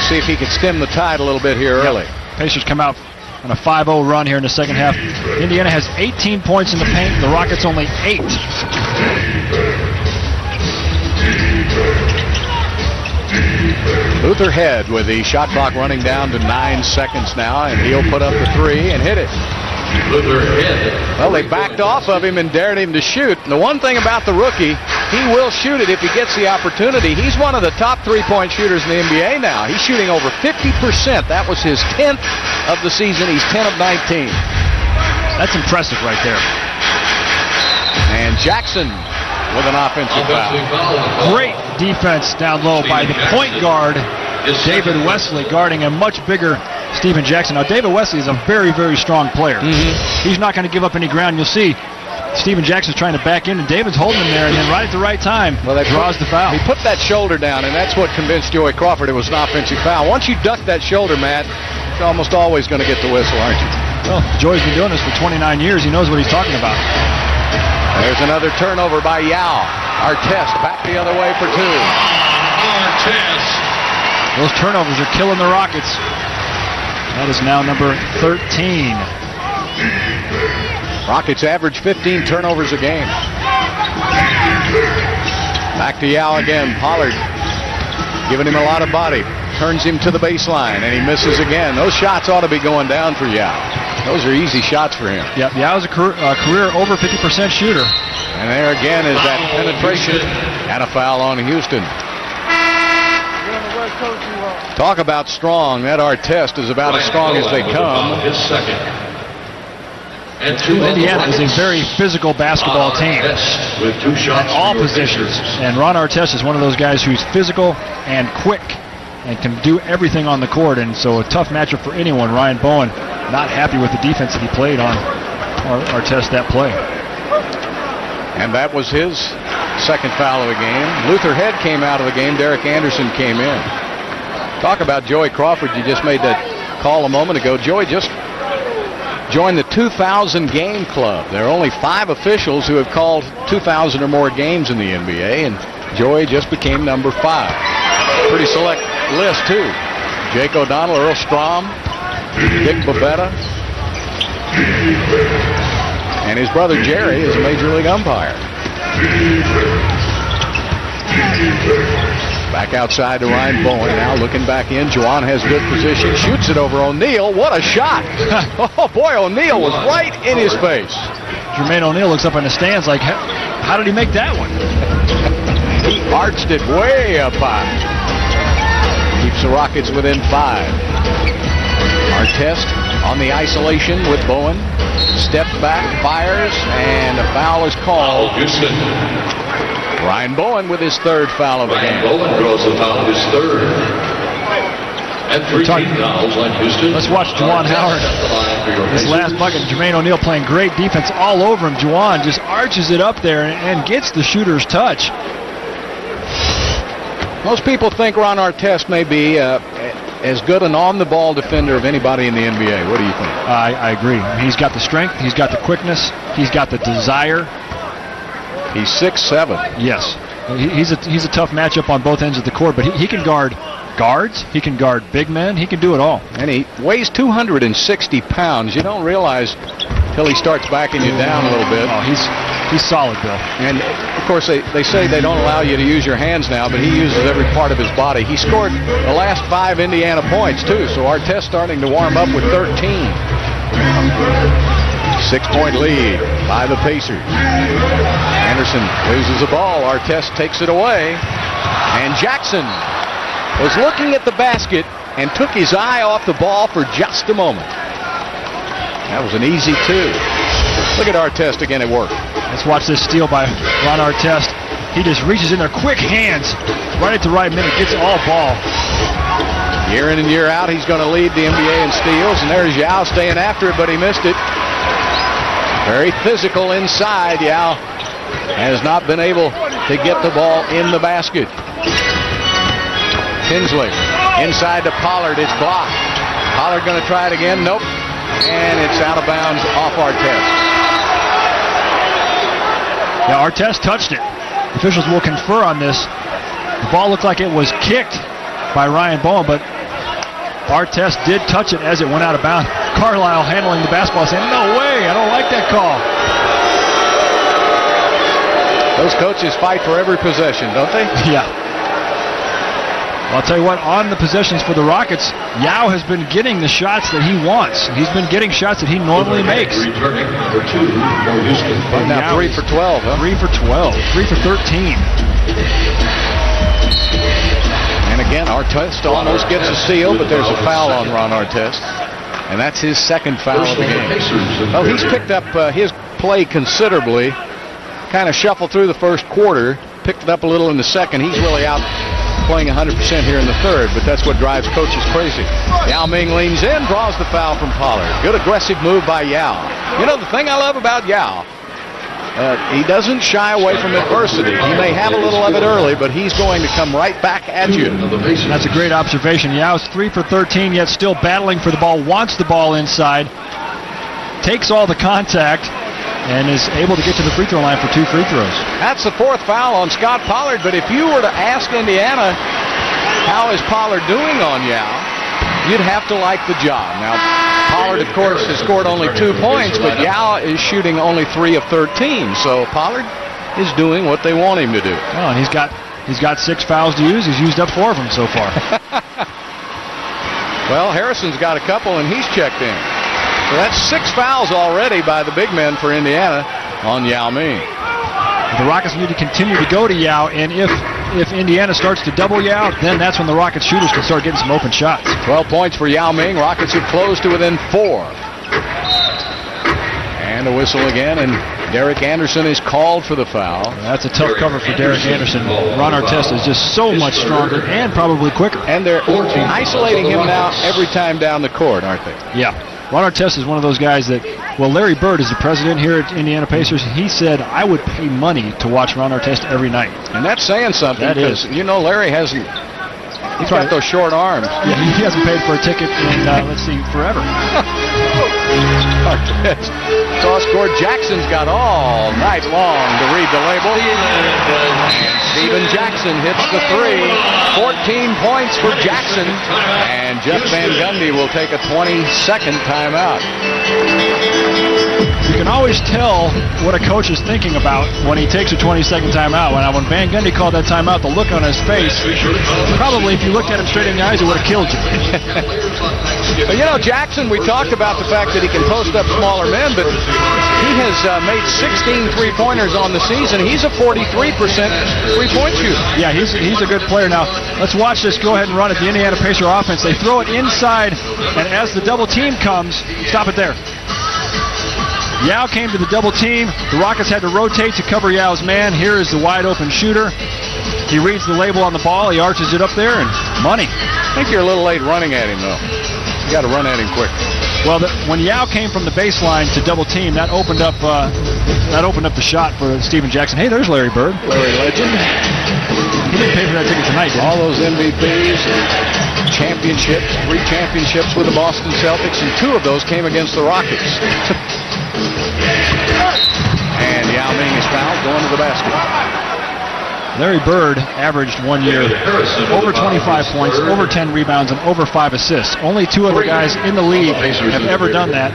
see if he could stem the tide a little bit here early. Pacers come out on a 5-0 run here in the second half. Indiana has 18 points in the paint. The Rockets only 8. Luther Head with the shot clock running down to 9 seconds now, and he'll put up the three and hit it. Well, they backed off of him and dared him to shoot. And the one thing about the rookie, he will shoot it if he gets the opportunity. He's one of the top three-point shooters in the NBA now. He's shooting over 50%. That was his 10th of the season. He's 10 of 19. That's impressive right there. And Jackson with an offensive foul. Great defense down low by the point guard, David Wesley, guarding a much bigger Steven Jackson. Now, David Wesley is a very, very strong player. He's not going to give up any ground. You'll see Steven Jackson's trying to back in, and David's holding him there, and then right at the right time, draws the foul. He put that shoulder down, and that's what convinced Joey Crawford it was an offensive foul. Once you duck that shoulder, Matt, you're almost always going to get the whistle, aren't you? Well, Joey's been doing this for 29 years. He knows what he's talking about. There's another turnover by Yao. Artest back the other way for two. Artest. Those turnovers are killing the Rockets. That is now number 13. Rockets average 15 turnovers a game. Back to Yao again. Pollard giving him a lot of body. Turns him to the baseline, and he misses again. Those shots ought to be going down for Yao. Those are easy shots for him. Yep, Yao's a career over 50% shooter. And there again is that penetration and a foul on Houston. Talk about strong. That Artest is about as strong as they come. Indiana is a very physical basketball team at all positions. And Ron Artest is one of those guys who's physical and quick and can do everything on the court. And so a tough matchup for anyone. Ryan Bowen not happy with the defense that he played on Artest that play. And that was his second foul of the game. Luther Head came out of the game. Derek Anderson came in. Talk about Joey Crawford. You just made that call a moment ago. Joey just joined the 2,000 game club. There are only 5 officials who have called 2,000 or more games in the NBA, and Joey just became number 5. Pretty select list, too. Jake O'Donnell, Earl Strom, Dick Babetta, and his brother Jerry is a major league umpire. Back outside to Ryan Bowen, now looking back in. Juwan has good position, shoots it over O'Neal. What a shot! Oh boy, O'Neal was right in his face. Jermaine O'Neal looks up in the stands like, how did he make that one? He arched it way up high. Keeps the Rockets within 5. Artest on the isolation with Bowen. Steps back, fires, and a foul is called. Houston. Ryan Bowen with his third foul of the game. Bowen draws the foul, his third. And 3 team fouls on Houston. Let's watch Juwan Howard. His last bucket, Jermaine O'Neal playing great defense all over him. Juwan just arches it up there and gets the shooter's touch. Most people think Ron Artest may be as good an on-the-ball defender of anybody in the NBA. What do you think? I agree. He's got the strength. He's got the quickness. He's got the desire. He's 6'7". Yes. He's a tough matchup on both ends of the court, but he can guard guards. He can guard big men. He can do it all. And he weighs 260 pounds. You don't realize till he starts backing you down a little bit. Oh, he's solid, Bill. And, of course, they say they don't allow you to use your hands now, but he uses every part of his body. He scored the last 5 Indiana points, too, so Artest starting to warm up with 13. 6-point lead by the Pacers. Anderson loses the ball. Artest takes it away. And Jackson was looking at the basket and took his eye off the ball for just a moment. That was an easy 2. Look at Artest again at work. Let's watch this steal by Ron Artest. He just reaches in there, quick hands, right at the right minute, gets all ball. Year in and year out, he's going to lead the NBA in steals, and there's Yao staying after it, but he missed it. Very physical inside. Yao has not been able to get the ball in the basket. Tinsley inside to Pollard. It's blocked. Pollard going to try it again. Nope. And it's out of bounds off Artest. Yeah, Artest touched it. Officials will confer on this. The ball looked like it was kicked by Ryan Bowen, but Artest did touch it as it went out of bounds. Carlisle handling the basketball saying, no way, I don't like that call. Those coaches fight for every possession, don't they? Yeah. Well, I'll tell you what, on the possessions for the Rockets, Yao has been getting the shots that he wants. He's been getting shots that he normally makes. Returning number 2 for Houston. Now 3 for 12, huh? 3 for 12. 3 for 13. And again, Artest almost gets a steal, but there's a foul on Ron Artest. And that's his second foul of the game. Oh, he's picked up his play considerably. Kind of shuffled through the first quarter, picked it up a little in the second. He's really out playing 100% here in the third, but that's what drives coaches crazy. Yao Ming leans in, draws the foul from Pollard. Good aggressive move by Yao. You know, the thing I love about Yao, he doesn't shy away from adversity. He may have a little of it early, but he's going to come right back at you. That's a great observation. Yao's 3 for 13, yet still battling for the ball, wants the ball inside, takes all the contact, and is able to get to the free throw line for 2 free throws. That's the 4th foul on Scott Pollard, but if you were to ask Indiana, how is Pollard doing on Yao, you'd have to like the job. Now, Pollard, of course, has scored only 2 points, but Yao is shooting only 3 of 13, so Pollard is doing what they want him to do. Oh, and he's got 6 fouls to use. He's used up 4 of them so far. Well, Harrison's got a couple, and he's checked in. So that's 6 fouls already by the big men for Indiana on Yao Ming. The Rockets need to continue to go to Yao, and if Indiana starts to double Yao, then that's when the Rockets shooters can start getting some open shots. 12 points for Yao Ming. Rockets have closed to within 4. And a whistle again, and Derek Anderson is called for the foul. That's a tough cover for Derek Anderson. Ron Artest is just so much stronger and probably quicker. And they're isolating him now every time down the court, aren't they? Yeah. Ron Artest is one of those guys that, well, Larry Bird is the president here at Indiana Pacers. He said, I would pay money to watch Ron Artest every night. And that's saying something. That is. You know, Larry hasn't, he's got those short arms. Yeah, he hasn't paid for a ticket in, let's see, forever. Cross-court, Jackson's got all night long to read the label. And Steven Jackson hits the 3. 14 points for Jackson. And Jeff Van Gundy will take a 20-second timeout. You can always tell what a coach is thinking about when he takes a 20-second timeout. When Van Gundy called that timeout, the look on his face, probably if you looked at him straight in the eyes, it would have killed you. But, you know, Jackson, we talked about the fact that he can post up smaller men, but he has made 16 three-pointers on the season. He's a 43% three-point shooter. Yeah, he's a good player. Now, let's watch this go ahead and run it. The Indiana Pacer offense. They throw it inside, and as the double team comes, stop it there. Yao came to the double team. The Rockets had to rotate to cover Yao's man. Here is the wide open shooter. He reads the label on the ball. He arches it up there, and money. I think you're a little late running at him, though. You got to run at him quick. Well, when Yao came from the baseline to double team, that opened up the shot for Steven Jackson. Hey, there's Larry Bird. Larry Legend. He didn't pay for that ticket tonight, did he? All those MVPs, championships, 3 championships with the Boston Celtics, and 2 of those came against the Rockets. And Yao Ming is fouled, going to the basket. Larry Bird averaged 1 year over 25 points, over 10 rebounds, and over 5 assists. Only 2 other guys in the league have ever done that.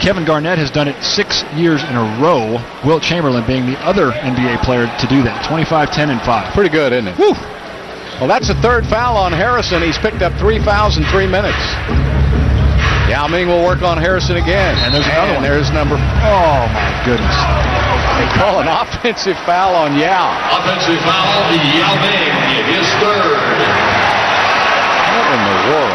Kevin Garnett has done it 6 years in a row, Wilt Chamberlain being the other NBA player to do that. 25, 10, and 5. Pretty good, isn't it? Woo! Well, that's the 3rd foul on Harrison. He's picked up 3 fouls in 3 minutes. Yao Ming will work on Harrison again. And there's another one. There's number... Oh, my goodness. They call an offensive foul on Yao. Offensive foul, Yao Ming, his 3rd. What in the world?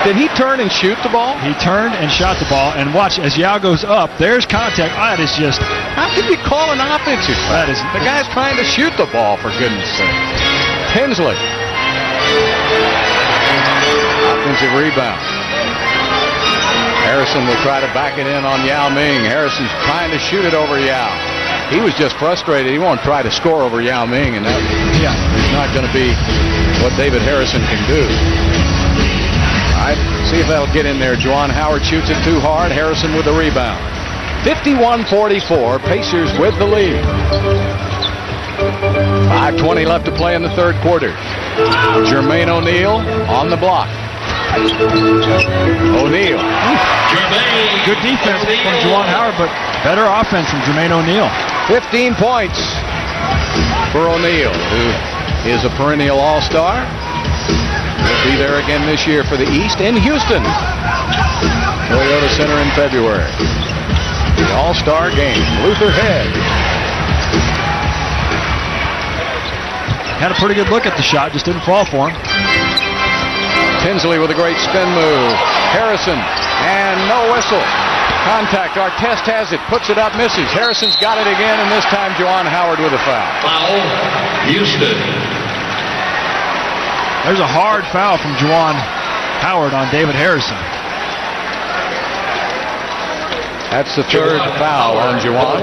Did he turn and shoot the ball? He turned and shot the ball, and watch, as Yao goes up, there's contact. That is just... How can you call an offensive foul? The guy's trying to shoot the ball, for goodness sake. Tinsley. Offensive rebound. Harrison will try to back it in on Yao Ming. Harrison's trying to shoot it over Yao. He was just frustrated. He won't try to score over Yao Ming, and that is not going to be what David Harrison can do. All right, see if that'll get in there. Juwan Howard shoots it too hard. Harrison with the rebound. 51-44, Pacers with the lead. 5:20 left to play in the 3rd quarter. Jermaine O'Neal on the block. O'Neal. Good defense from Juwan Howard, but better offense from Jermaine O'Neal. 15 points for O'Neal, who is a perennial all-star. He'll be there again this year for the East in Houston. Toyota Center in February. The all-star game. Luther Head. Had a pretty good look at the shot, just didn't fall for him. Tinsley with a great spin move. Harrison, and no whistle. Contact. Artest has it, puts it up, misses. Harrison's got it again, and this time Juwan Howard with a foul. Foul, Houston. There's a hard foul from Juwan Howard on David Harrison. That's the 3rd foul on Juwan.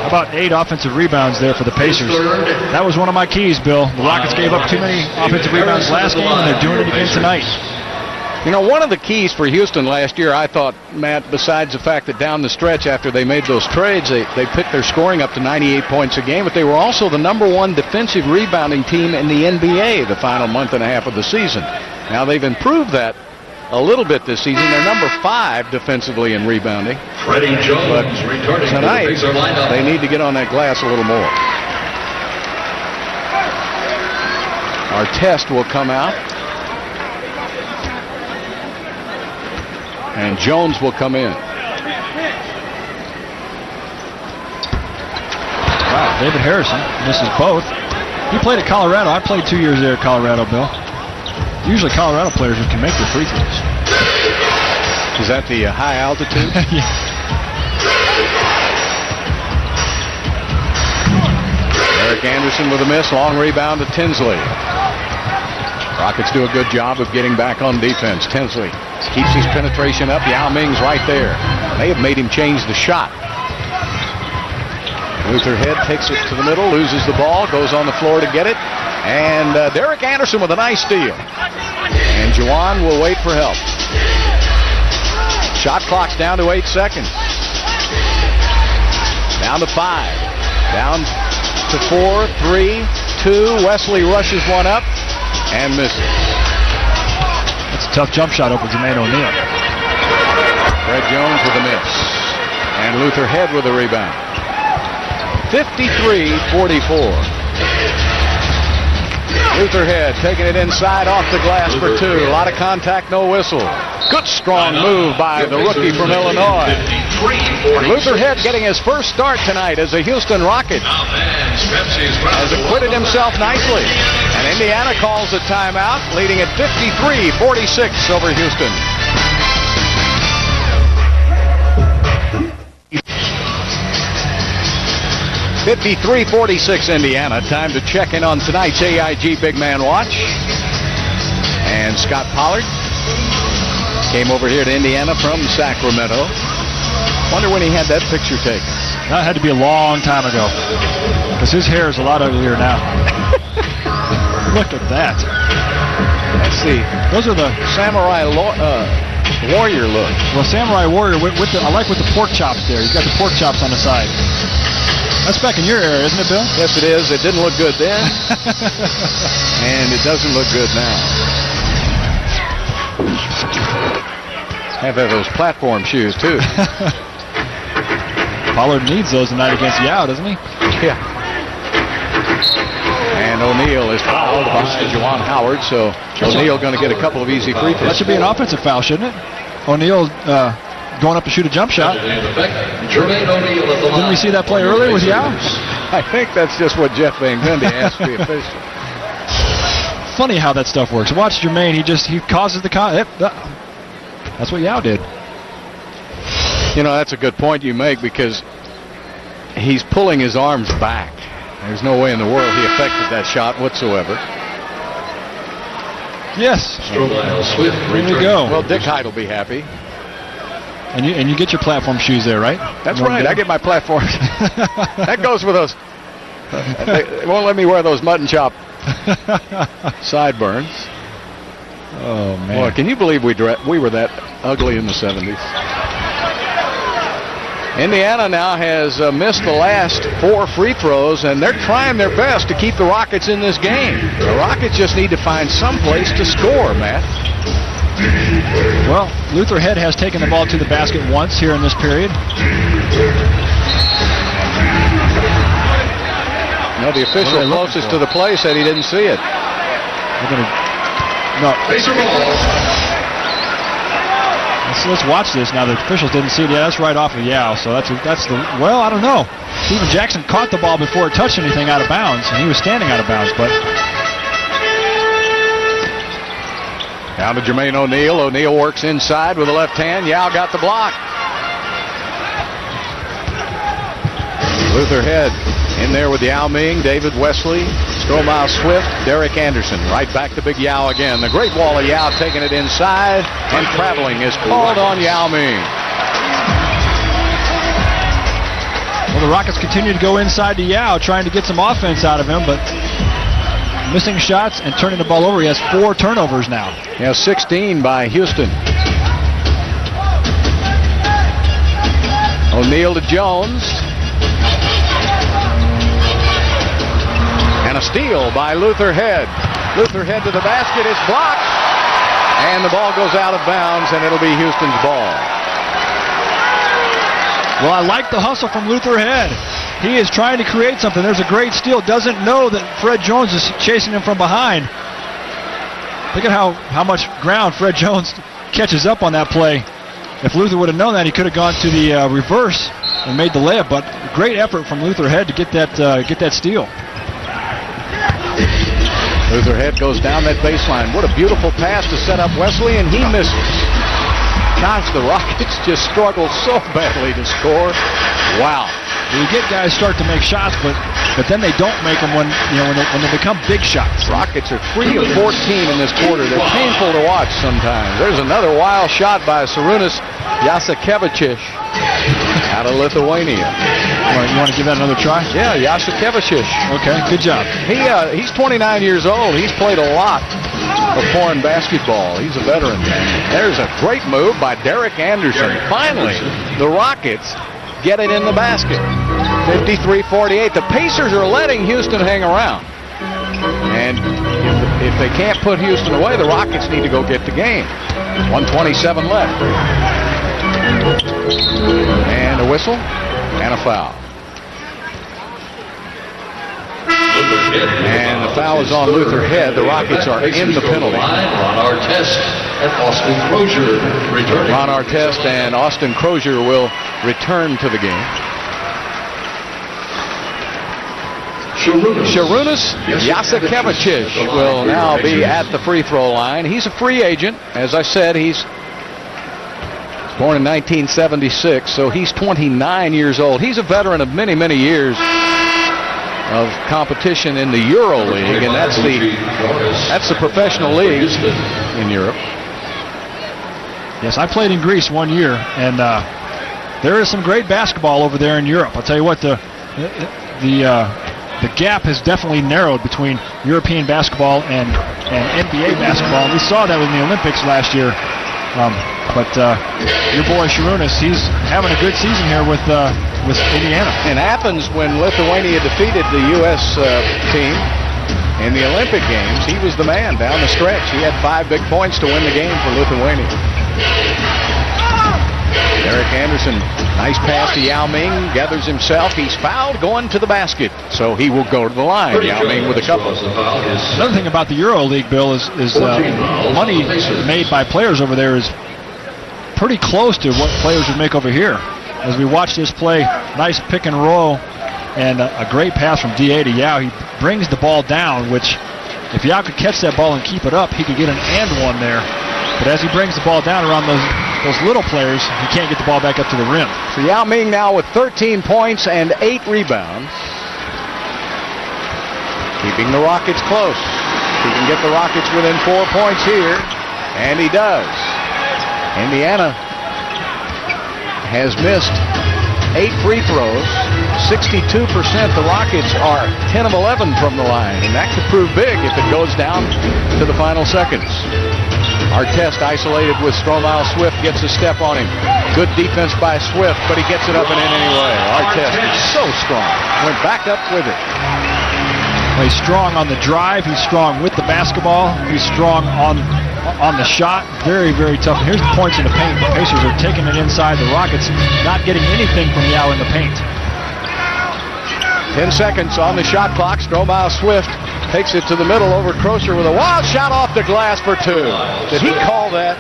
About 8 offensive rebounds there for the Pacers. That was one of my keys, Bill. The Rockets gave up too many offensive rebounds last game, and they're doing it again tonight. You know, one of the keys for Houston last year, I thought, Matt, besides the fact that down the stretch after they made those trades, they picked their scoring up to 98 points a game, but they were also the #1 defensive rebounding team in the NBA the final month and a half of the season. Now they've improved that a little bit this season. They're #5 defensively in rebounding. Freddie Jones but returning tonight, to the Pacer lineup. they need to get on that glass a little more. Artest will come out. And Jones will come in. Wow, David Harrison misses both. He played at Colorado. I played 2 years there at Colorado, Bill. Usually Colorado players can make their free throws. Is that the high altitude? Yeah. Eric Anderson with a miss. Long rebound to Tinsley. Rockets do a good job of getting back on defense. Tinsley keeps his penetration up. Yao Ming's right there. They have made him change the shot. Luther Head takes it to the middle, loses the ball, goes on the floor to get it. And Derek Anderson with a nice steal. And Juwan will wait for help. Shot clock's down to 8 seconds. Down to 5. Down to 4, 3, 2. Wesley rushes one up and misses. That's a tough jump shot over Jermaine O'Neal. Fred Jones with a miss. And Luther Head with a rebound. 53-44. Luther Head taking it inside off the glass for two. A lot of contact, no whistle. Good strong move by the rookie from Illinois. Luther Head getting his first start tonight as a Houston Rocket. Has acquitted himself nicely. And Indiana calls a timeout, leading at 53-46 over Houston. 53-46 Indiana. Time to check in on tonight's AIG Big Man Watch. And Scott Pollard came over here to Indiana from Sacramento. Wonder when he had that picture taken. That had to be a long time ago, because his hair is a lot uglier now. Look at that. Let's see. Those are the Samurai warrior look. Well, Samurai Warrior with the, I like with the pork chops there. He's got the pork chops on the side. That's back in your era, isn't it, Bill? Yes, it is. It didn't look good then. And it doesn't look good now. Have those platform shoes, too. Pollard needs those tonight against Yao, doesn't he? Yeah. And O'Neal is fouled by Juwan Howard, so O'Neal going to get a couple of easy free throws. That should be an offensive foul, shouldn't it? O'Neal going up to shoot a jump shot. Didn't we see that play earlier with Yao? I think that's just what Jeff Van Gundy asked the official. Funny how that stuff works. Watch Jermaine. He causes the that's what Yao did. You know, that's a good point you make, because he's pulling his arms back. There's no way in the world he affected that shot whatsoever. Yes. There we go. Well, Dick Hyde will be happy. And you get your platform shoes there, right? That's right. I get my platform. That goes with those. They won't let me wear those mutton chop sideburns. Oh, man. Boy, can you believe we were that ugly in the 70s? Indiana now has missed the last 4 free throws, and they're trying their best to keep the Rockets in this game. The Rockets just need to find some place to score, Matt. Well, Luther Head has taken the ball to the basket once here in this period. No, the official closest to the play said he didn't see it. Let's watch this now. The officials didn't see it. Yeah, that's right off of Yao. So that's the, well, I don't know. Steven Jackson caught the ball before it touched anything out of bounds, and he was standing out of bounds, but. Down to Jermaine O'Neal. O'Neal works inside with the left hand. Yao got the block. Luther Head in there with Yao Ming, David Wesley, Stromae Swift, Derek Anderson. Right back to Big Yao again. The great wall of Yao taking it inside, and traveling is called on Yao Ming. Well, the Rockets continue to go inside to Yao, trying to get some offense out of him, but missing shots and turning the ball over. He has 4 turnovers now. He has 16 by Houston. O'Neal to Jones. And a steal by Luther Head. Luther Head to the basket. It's blocked. And the ball goes out of bounds, and it'll be Houston's ball. Well, I like the hustle from Luther Head. He is trying to create something. There's a great steal. Doesn't know that Fred Jones is chasing him from behind. Look at how much ground Fred Jones catches up on that play. If Luther would have known that, he could have gone to the reverse and made the layup. But great effort from Luther Head to get that steal. Luther Head goes down that baseline. What a beautiful pass to set up Wesley, and he misses. Gosh, the Rockets just struggle so badly to score. Wow. You get guys start to make shots, but then they don't make them when they become big shots. Rockets are 3 of 14 in this quarter. They're painful to watch sometimes. There's another wild shot by Sarunas Jasikevičius out of Lithuania. You want to give that another try? Yeah, Jasikevičius. Okay, good job. He's 29 years old. He's played a lot of foreign basketball. He's a veteran. There's a great move by Derek Anderson. Finally, the Rockets get it in the basket. 53-48. The Pacers are letting Houston hang around. And if they can't put Houston away, the Rockets need to go get the game. 1:27 left. And a whistle and a foul. And the foul is on Luther Head. The Rockets are in the penalty. Ron Artest and Austin Crozier returning. Ron Artest and Austin Crozier will return to the game. Sharunas Yasikevicius will now be at the free throw line. He's a free agent. As I said, he's born in 1976, so he's 29 years old. He's a veteran of many, many years of competition in the Euro League, and that's the professional league in Europe. Yes, I played in Greece 1 year, and there is some great basketball over there in Europe. I'll tell you what, the gap has definitely narrowed between European basketball and NBA basketball. We saw that in the Olympics last year. But your boy Sharunas, he's having a good season here with Indiana. In Athens, when Lithuania defeated the U.S. team in the Olympic Games, he was the man down the stretch. He had 5 big points to win the game for Lithuania. Derek Anderson, nice pass to Yao Ming, gathers himself. He's fouled, going to the basket, so he will go to the line. Yao Ming with a couple. Another thing about the Euro League, Bill, is money made by players over there is pretty close to what players would make over here. As we watch this play, nice pick and roll, and a great pass from DA to Yao. He brings the ball down, which if Yao could catch that ball and keep it up, he could get an and one there. But as he brings the ball down around those little players, he can't get the ball back up to the rim. So Yao Ming now with 13 points and 8 rebounds. Keeping the Rockets close. He can get the Rockets within 4 points here, and he does. Indiana has missed 8 free throws, 62%. The Rockets are 10 of 11 from the line, and that could prove big if it goes down to the final seconds. Artest isolated with Stromile. Swift gets a step on him. Good defense by Swift, but he gets it up and in anyway. Artest is so strong. Went back up with it. He's strong on the drive. He's strong with the basketball. He's strong on the shot. Very, very tough. And here's the points in the paint. The Pacers are taking it inside. The Rockets not getting anything from Yao in the paint. 10 seconds on the shot clock. Stromile Swift takes it to the middle over Crozier with a wild shot off the glass for 2. Did he call that?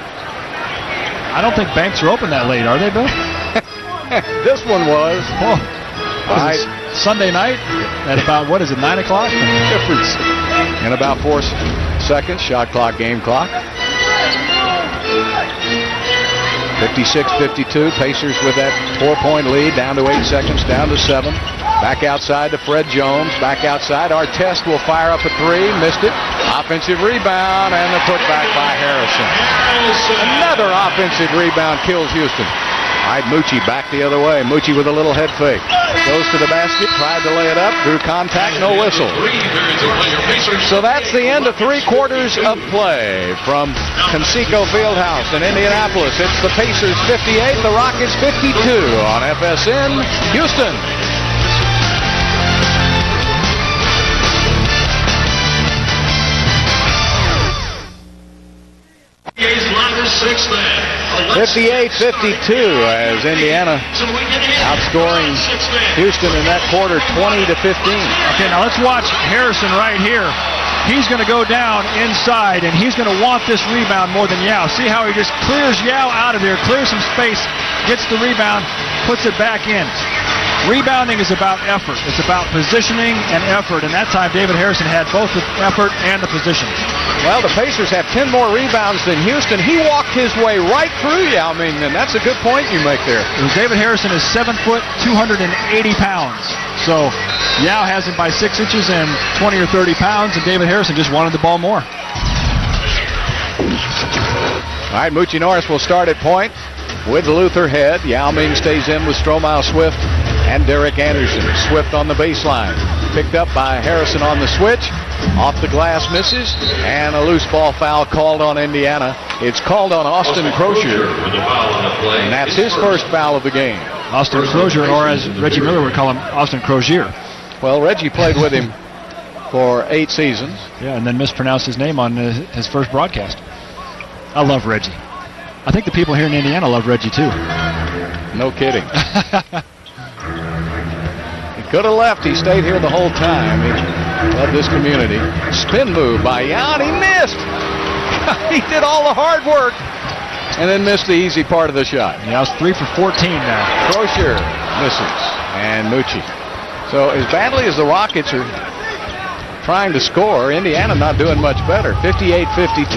I don't think banks are open that late, are they, Bill? This one was. Oh, Sunday night at about, 9 o'clock? Difference. In about 4 seconds, shot clock, game clock. 56-52, Pacers with that 4-point lead, down to 8 seconds, down to 7. Back outside to Fred Jones, back outside. Artest will fire up a 3, missed it. Offensive rebound, and the putback by Harrison. Another offensive rebound kills Houston. All right, Mucci back the other way. Mucci with a little head fake. Goes to the basket, tried to lay it up, drew contact, no whistle. So that's the end of 3 quarters of play from Conseco Fieldhouse in Indianapolis. It's the Pacers 58, the Rockets 52 on FSN Houston. He's live as 6 man. 58-52 as Indiana outscoring Houston in that quarter 20-15. Okay, now let's watch Harrison right here. He's going to go down inside, and he's going to want this rebound more than Yao. See how he just clears Yao out of there, clears some space, gets the rebound, puts it back in. Rebounding is about effort. It's about positioning and effort, and that time David Harrison had both the effort and the position. Well, the Pacers have 10 more rebounds than Houston. He walked his way right through Yao Ming, and that's a good point you make there. David Harrison is 7 foot, 280 pounds. So Yao has him by 6 inches and 20 or 30 pounds, and David Harrison just wanted the ball more. All right, Mucci Norris will start at point with Luther Head. Yao Ming stays in with Stromile Swift and Derek Anderson. Swift on the baseline. Picked up by Harrison on the switch. Off the glass, misses, and a loose ball foul called on Indiana. It's called on Austin Crozier, and that's his first foul of the game. Austin Crozier, or as Reggie Miller would call him, Austin Crozier. Well, Reggie played with him for 8 seasons. Yeah, and then mispronounced his name on his first broadcast. I love Reggie. I think the people here in Indiana love Reggie, too. No kidding. He could have left. He stayed here the whole time. of this community. Spin move by Yao, and he missed. He did all the hard work and then missed the easy part of the shot. Yao's 3 for 14 now. Crozier misses, and Mucci. So as badly as the Rockets are trying to score, Indiana not doing much better. 58-52.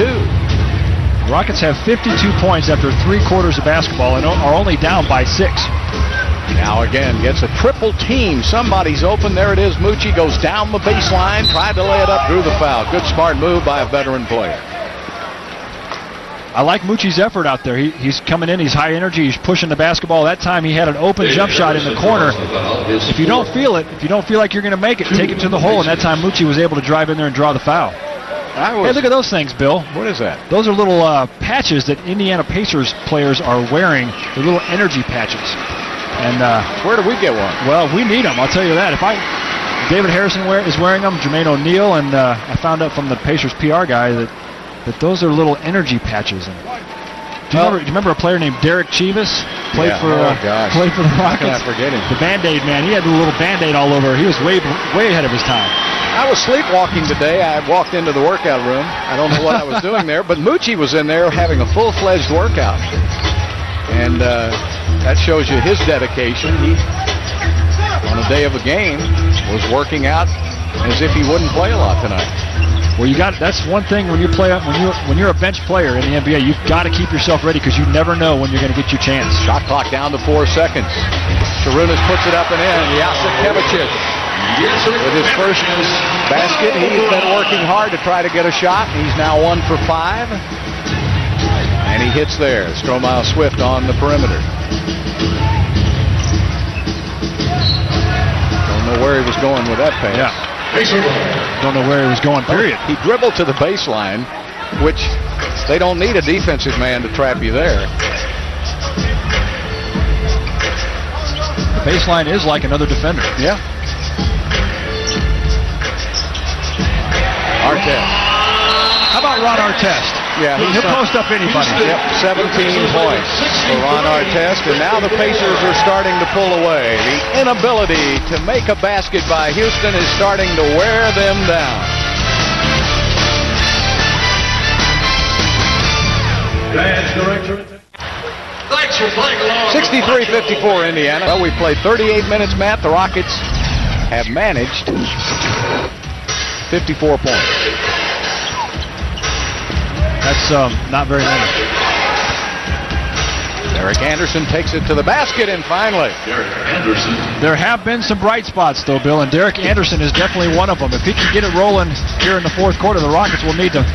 The Rockets have 52 points after 3 quarters of basketball and are only down by 6. Now again gets a triple team. Somebody's open. There it is. Mucci goes down the baseline, tried to lay it up, drew the foul. Good smart move by a veteran player. I like Mucci's effort out there. He's coming in. He's high energy. He's pushing the basketball. That time he had an open jump shot in the corner. If you don't feel it, if you don't feel like you're going to make it, take it to the hole. And that time Mucci was able to drive in there and draw the foul. Hey, look at those things, Bill. What is that? Those are little patches that Indiana Pacers players are wearing. They're little energy patches. And where do we get one? Well, we need them. I'll tell you that. David Harrison is wearing them. Jermaine O'Neal, and I found out from the Pacers PR guy that those are little energy patches. And do you remember a player named Derek Chivas? Played for the Rockets. How can I forget him? The Band-Aid man. He had a little Band-Aid all over. He was way ahead of his time. I was sleepwalking today. I walked into the workout room. I don't know what I was doing there, but Mucci was in there having a full-fledged workout. And that shows you his dedication. He, on the day of a game, was working out as if he wouldn't play a lot tonight. Well, that's one thing when you play when you're a bench player in the NBA, you've got to keep yourself ready because you never know when you're going to get your chance. Shot clock down to 4 seconds. Sarunas puts it up and in. Yasikevicius with his first basket. He's been working hard to try to get a shot. He's now 1 for 5. And he hits there. Stromile Swift on the perimeter. Don't know where he was going with that pass. Yeah. Don't know where he was going, period. He dribbled to the baseline, which they don't need a defensive man to trap you there. The baseline is like another defender. Yeah. Artest. How about Ron Artest? Yeah, he'll post up anybody. Yep, 17 points for Ron Artest, and now the Pacers are starting to pull away. The inability to make a basket by Houston is starting to wear them down. Thanks for playing along. 63-54 Indiana. Well, we played 38 minutes, Matt. The Rockets have managed 54 points. That's not very many. Derek Anderson takes it to the basket, and finally. Derek Anderson. There have been some bright spots, though, Bill, and Derek Anderson is definitely one of them. If he can get it rolling here in the fourth quarter, the Rockets will need to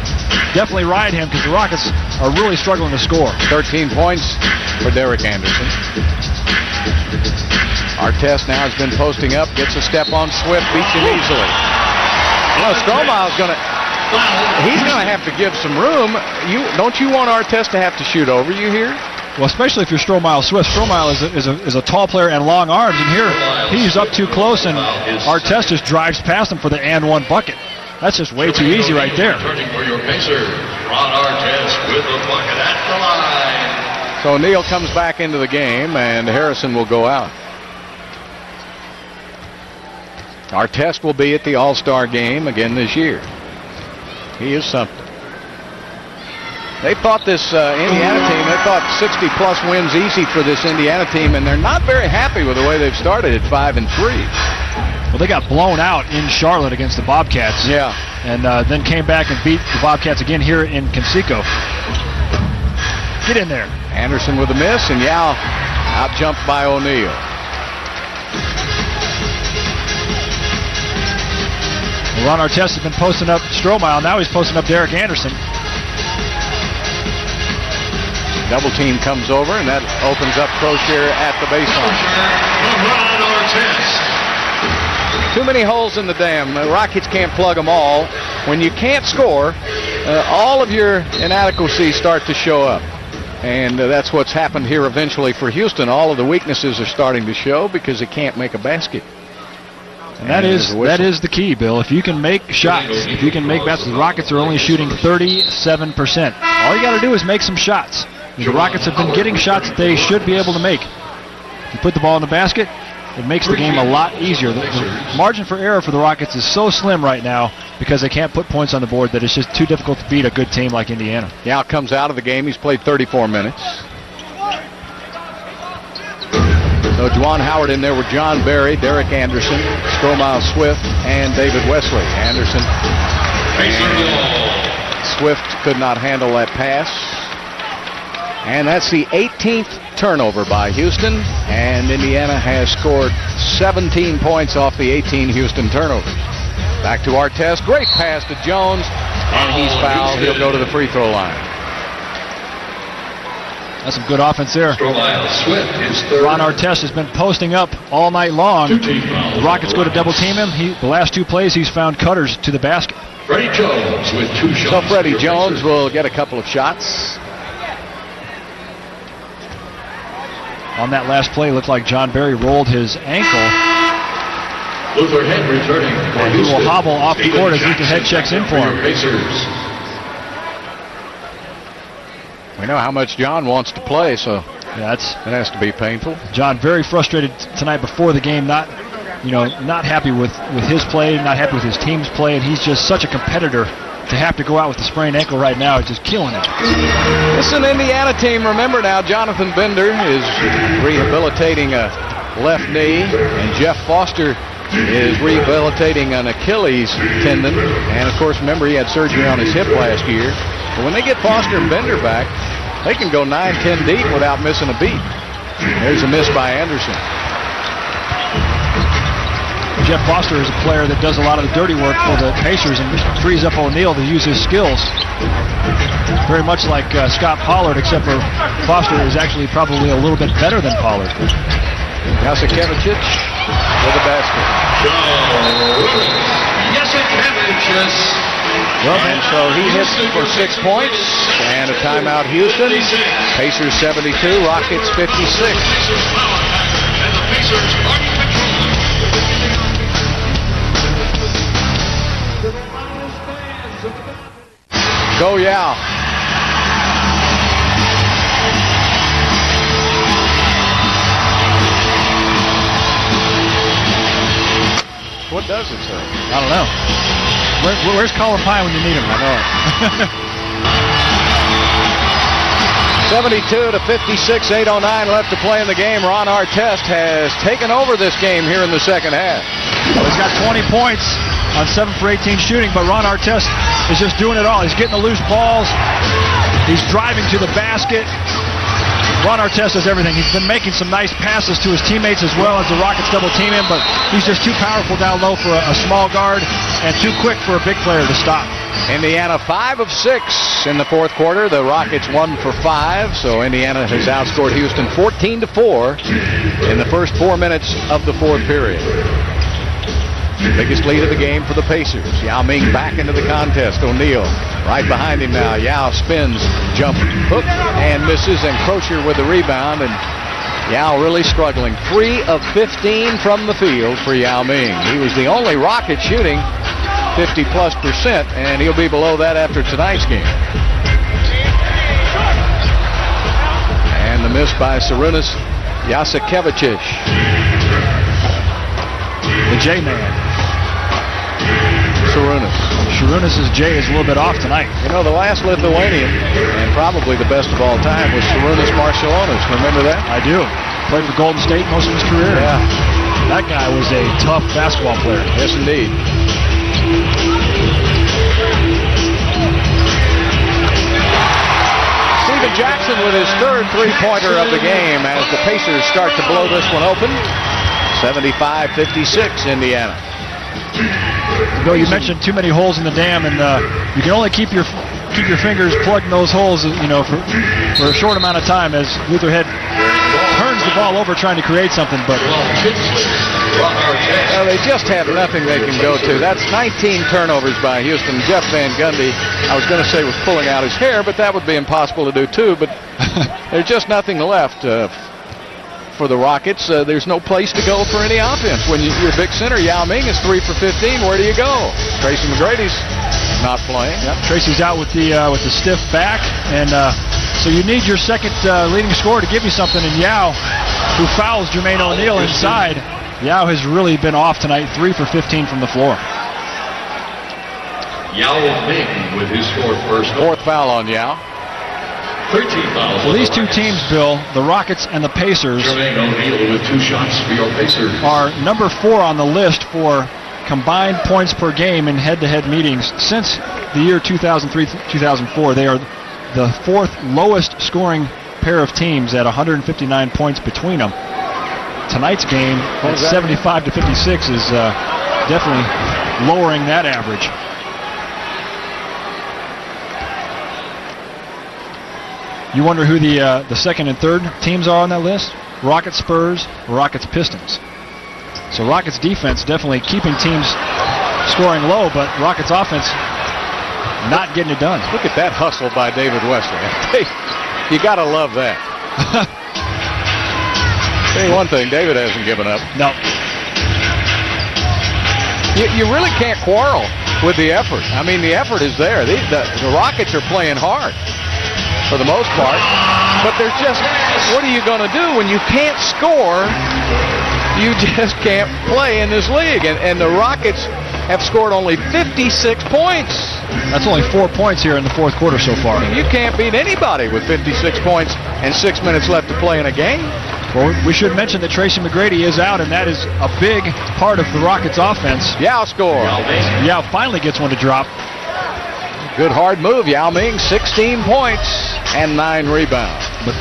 definitely ride him because the Rockets are really struggling to score. 13 points for Derek Anderson. Artest now has been posting up, gets a step on Swift, beats him easily. Well, Stromile's he's going to have to give some room. Don't you want Artest to have to shoot over you here? Well, especially if you're Stromile Swift. Stromile is a tall player and long arms, and here he's up too close, and Artest just drives past him for the and one bucket. That's just way too easy right there. Turning for your pacer, Ron Artest with the bucket at the line. So O'Neal comes back into the game, and Harrison will go out. Artest will be at the All-Star game again this year. He is something. They thought this Indiana team, they thought 60-plus wins easy for this Indiana team, and they're not very happy with the way they've started at 5-3. Well, they got blown out in Charlotte against the Bobcats. Yeah. And then came back and beat the Bobcats again here in Conseco. Get in there. Anderson with a miss, and Yao out-jumped by O'Neal. Ron Artest has been posting up Stromile. Now he's posting up Derek Anderson. Double team comes over, and that opens up Crozier at the baseline. Too many holes in the dam. The Rockets can't plug them all. When you can't score, all of your inadequacies start to show up. And that's what's happened here eventually for Houston. All of the weaknesses are starting to show because they can't make a basket. And that is the key, Bill. If you can make shots, if you can make baskets, the Rockets are only shooting 37%. All you got to do is make some shots. The Rockets have been getting shots that they should be able to make. If you put the ball in the basket, it makes the game a lot easier. The margin for error for the Rockets is so slim right now because they can't put points on the board that it's just too difficult to beat a good team like Indiana. Yao comes out of the game. He's played 34 minutes. So Juwan Howard in there with John Berry, Derek Anderson, Stromile Swift, and David Wesley. Anderson and Swift could not handle that pass. And that's the 18th turnover by Houston, and Indiana has scored 17 points off the 18 Houston turnovers. Back to Artest. Great pass to Jones, and he's fouled. He'll go to the free throw line. That's some good offense there. Ron Artest has been posting up all night long. The Rockets go to double team him. The last two plays, he's found cutters to the basket. Freddie Jones with 2 shots. So Freddie Jones will get a couple of shots. On that last play, looked like John Berry rolled his ankle. Luther Head returning. And he will hobble off the court as Luther Head checks in for him. We know how much John wants to play, so yeah, that has to be painful. John very frustrated tonight before the game, not happy with his play, not happy with his team's play, and he's just such a competitor. To have to go out with the sprained ankle right now is just killing him. This is an Indiana team. Remember now, Jonathan Bender is rehabilitating a left knee, and Jeff Foster is rehabilitating an Achilles tendon. And, of course, remember he had surgery on his hip last year. But when they get Foster and Bender back, they can go 9-10 deep without missing a beat. There's a miss by Anderson. Jeff Foster is a player that does a lot of the dirty work for the Pacers and frees up O'Neal to use his skills. Very much like Scott Pollard, except for Foster is actually probably a little bit better than Pollard. Yao24p with the basket. And so he hits for 6 points and a timeout Houston. Pacers 72, Rockets 56. And the Pacers are in control. Go Yao. What does it say? I don't know. Where's Colin Pine when you need him? I know it. 72 to 56, 8:09 left to play in the game. Ron Artest has taken over this game here in the second half. Well, he's got 20 points on 7 for 18 shooting, but Ron Artest is just doing it all. He's getting the loose balls. He's driving to the basket. Ron Artest does everything. He's been making some nice passes to his teammates as well as the Rockets double team him, but he's just too powerful down low for a small guard and too quick for a big player to stop. Indiana 5 of 6 in the fourth quarter. The Rockets 1 for 5, so Indiana has outscored Houston 14-4 in the first 4 minutes of the fourth period. Biggest lead of the game for the Pacers. Yao Ming back into the contest. O'Neal right behind him now. Yao spins, jump, hook, and misses. And Crozier with the rebound. And Yao really struggling. 3 of 15 from the field for Yao Ming. He was the only Rocket shooting 50+%, and he'll be below that after tonight's game. And the miss by Sarunas Jasikevičić. The J-man. Sarunas' J is a little bit off tonight. You know, the last Lithuanian, and probably the best of all time, was Sarunas Marciulionis. Remember that? I do. Played for Golden State most of his career. Yeah. That guy was a tough basketball player. Yes, indeed. Steven Jackson with his third three-pointer of the game as the Pacers start to blow this one open. 75-56, Indiana. Bill, you mentioned too many holes in the dam, and you can only keep your fingers plugged in those holes, you know, for a short amount of time as Luther Head turns the ball over trying to create something. But they just have nothing they can go to. That's 19 turnovers by Houston. Jeff Van Gundy, I was going to say, was pulling out his hair, but that would be impossible to do too. But there's just nothing left for the Rockets. There's no place to go for any offense. When your big center, Yao Ming, is 3 for 15, where do you go? Tracy McGrady's not playing. Yep, Tracy's out with the stiff back, and so you need your second leading scorer to give you something. And Yao, who fouls Jermaine O'Neal inside, Yao has really been off tonight, 3 for 15 from the floor. Yao Ming with his fourth foul on Yao. 13 fouls. Well, these two teams, Bill, the Rockets and the Pacers, O'Neal with 2 shots for your Pacers. are number 4 on the list for combined points per game in head-to-head meetings since the year 2003-2004. They are the 4th lowest scoring pair of teams at 159 points between them. Tonight's game at 75 to 56 is definitely lowering that average. You wonder who the second and third teams are on that list? Rockets, Spurs, Rockets, Pistons. So Rockets defense definitely keeping teams scoring low, but Rockets offense not getting it done. Look at that hustle by David Wesley. You got to love that. Tell you one thing, David hasn't given up. No. You really can't quarrel with the effort. I mean, the effort is there. The Rockets are playing hard for the most part, but there's just, what are you going to do when you can't score? You just can't play in this league, and the Rockets have scored only 56 points. That's only 4 points here in the fourth quarter so far. You can't beat anybody with 56 points and 6 minutes left to play in a game. Well, we should mention that Tracy McGrady is out, and that is a big part of the Rockets' offense. Yao score. Yao finally gets one to drop. Good hard move, Yao Ming, 16 points and 9 rebounds. But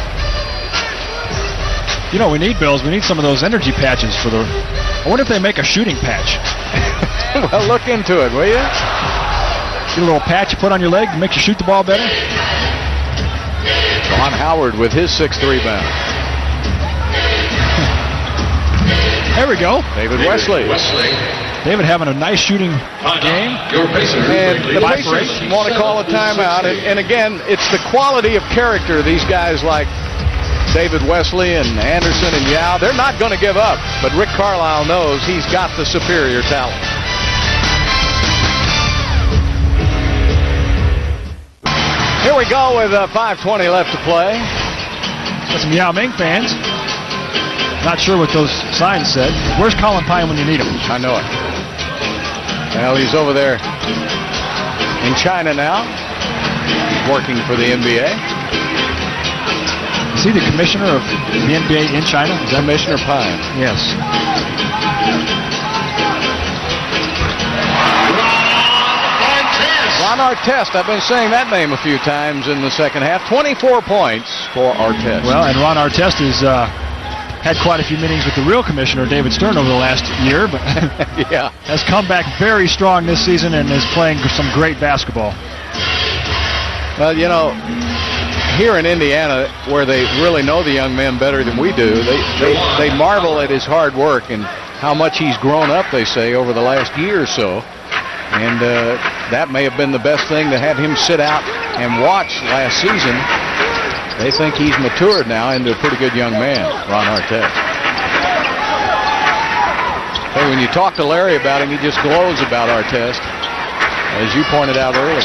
you know, we need, Bills. We need some of those energy patches for the. I wonder if they make a shooting patch. Well, look into it, will you? Get a little patch you put on your leg to make you shoot the ball better. Ron Howard with his 6th rebound. There we go. David Wesley. David having a nice shooting game. And the Pacers want to call a timeout. And again, it's the quality of character these guys like David Wesley and Anderson and Yao. They're not going to give up. But Rick Carlisle knows he's got the superior talent. Here we go with 5:20 left to play. Got some Yao Ming fans. Not sure what those signs said. Where's Colin Pine when you need him? I know it. Well, he's over there in China now, working for the NBA. Is he the commissioner of the NBA in China? Is that Commissioner Pine. Yes. Ron Artest. I've been saying that name a few times in the second half. 24 points for Artest. Well, and Ron Artest has had quite a few meetings with the real commissioner, David Stern, over the last year, but yeah, has come back very strong this season and is playing some great basketball. Well, you know, here in Indiana, where they really know the young men better than we do, they marvel at his hard work and how much he's grown up, they say, over the last year or so. And that may have been the best thing to have him sit out and watch last season. They think he's matured now into a pretty good young man, Ron Artest. Hey, when you talk to Larry about him, he just glows about Artest, as you pointed out earlier.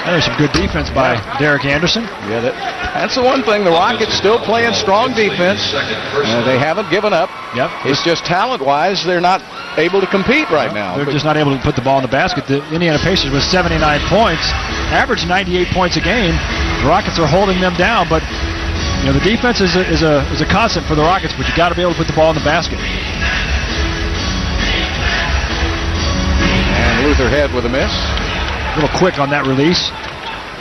And there's some good defense by Derek Anderson. Yeah, that's the one thing. The Rockets still playing strong defense. They haven't given up. Yep. It's just talent-wise, they're not able to compete right now. They're just not able to put the ball in the basket. The Indiana Pacers with 79 points, average 98 points a game. The Rockets are holding them down, but you know the defense is a constant for the Rockets. But you got to be able to put the ball in the basket. And Luther Head with a miss. A little quick on that release.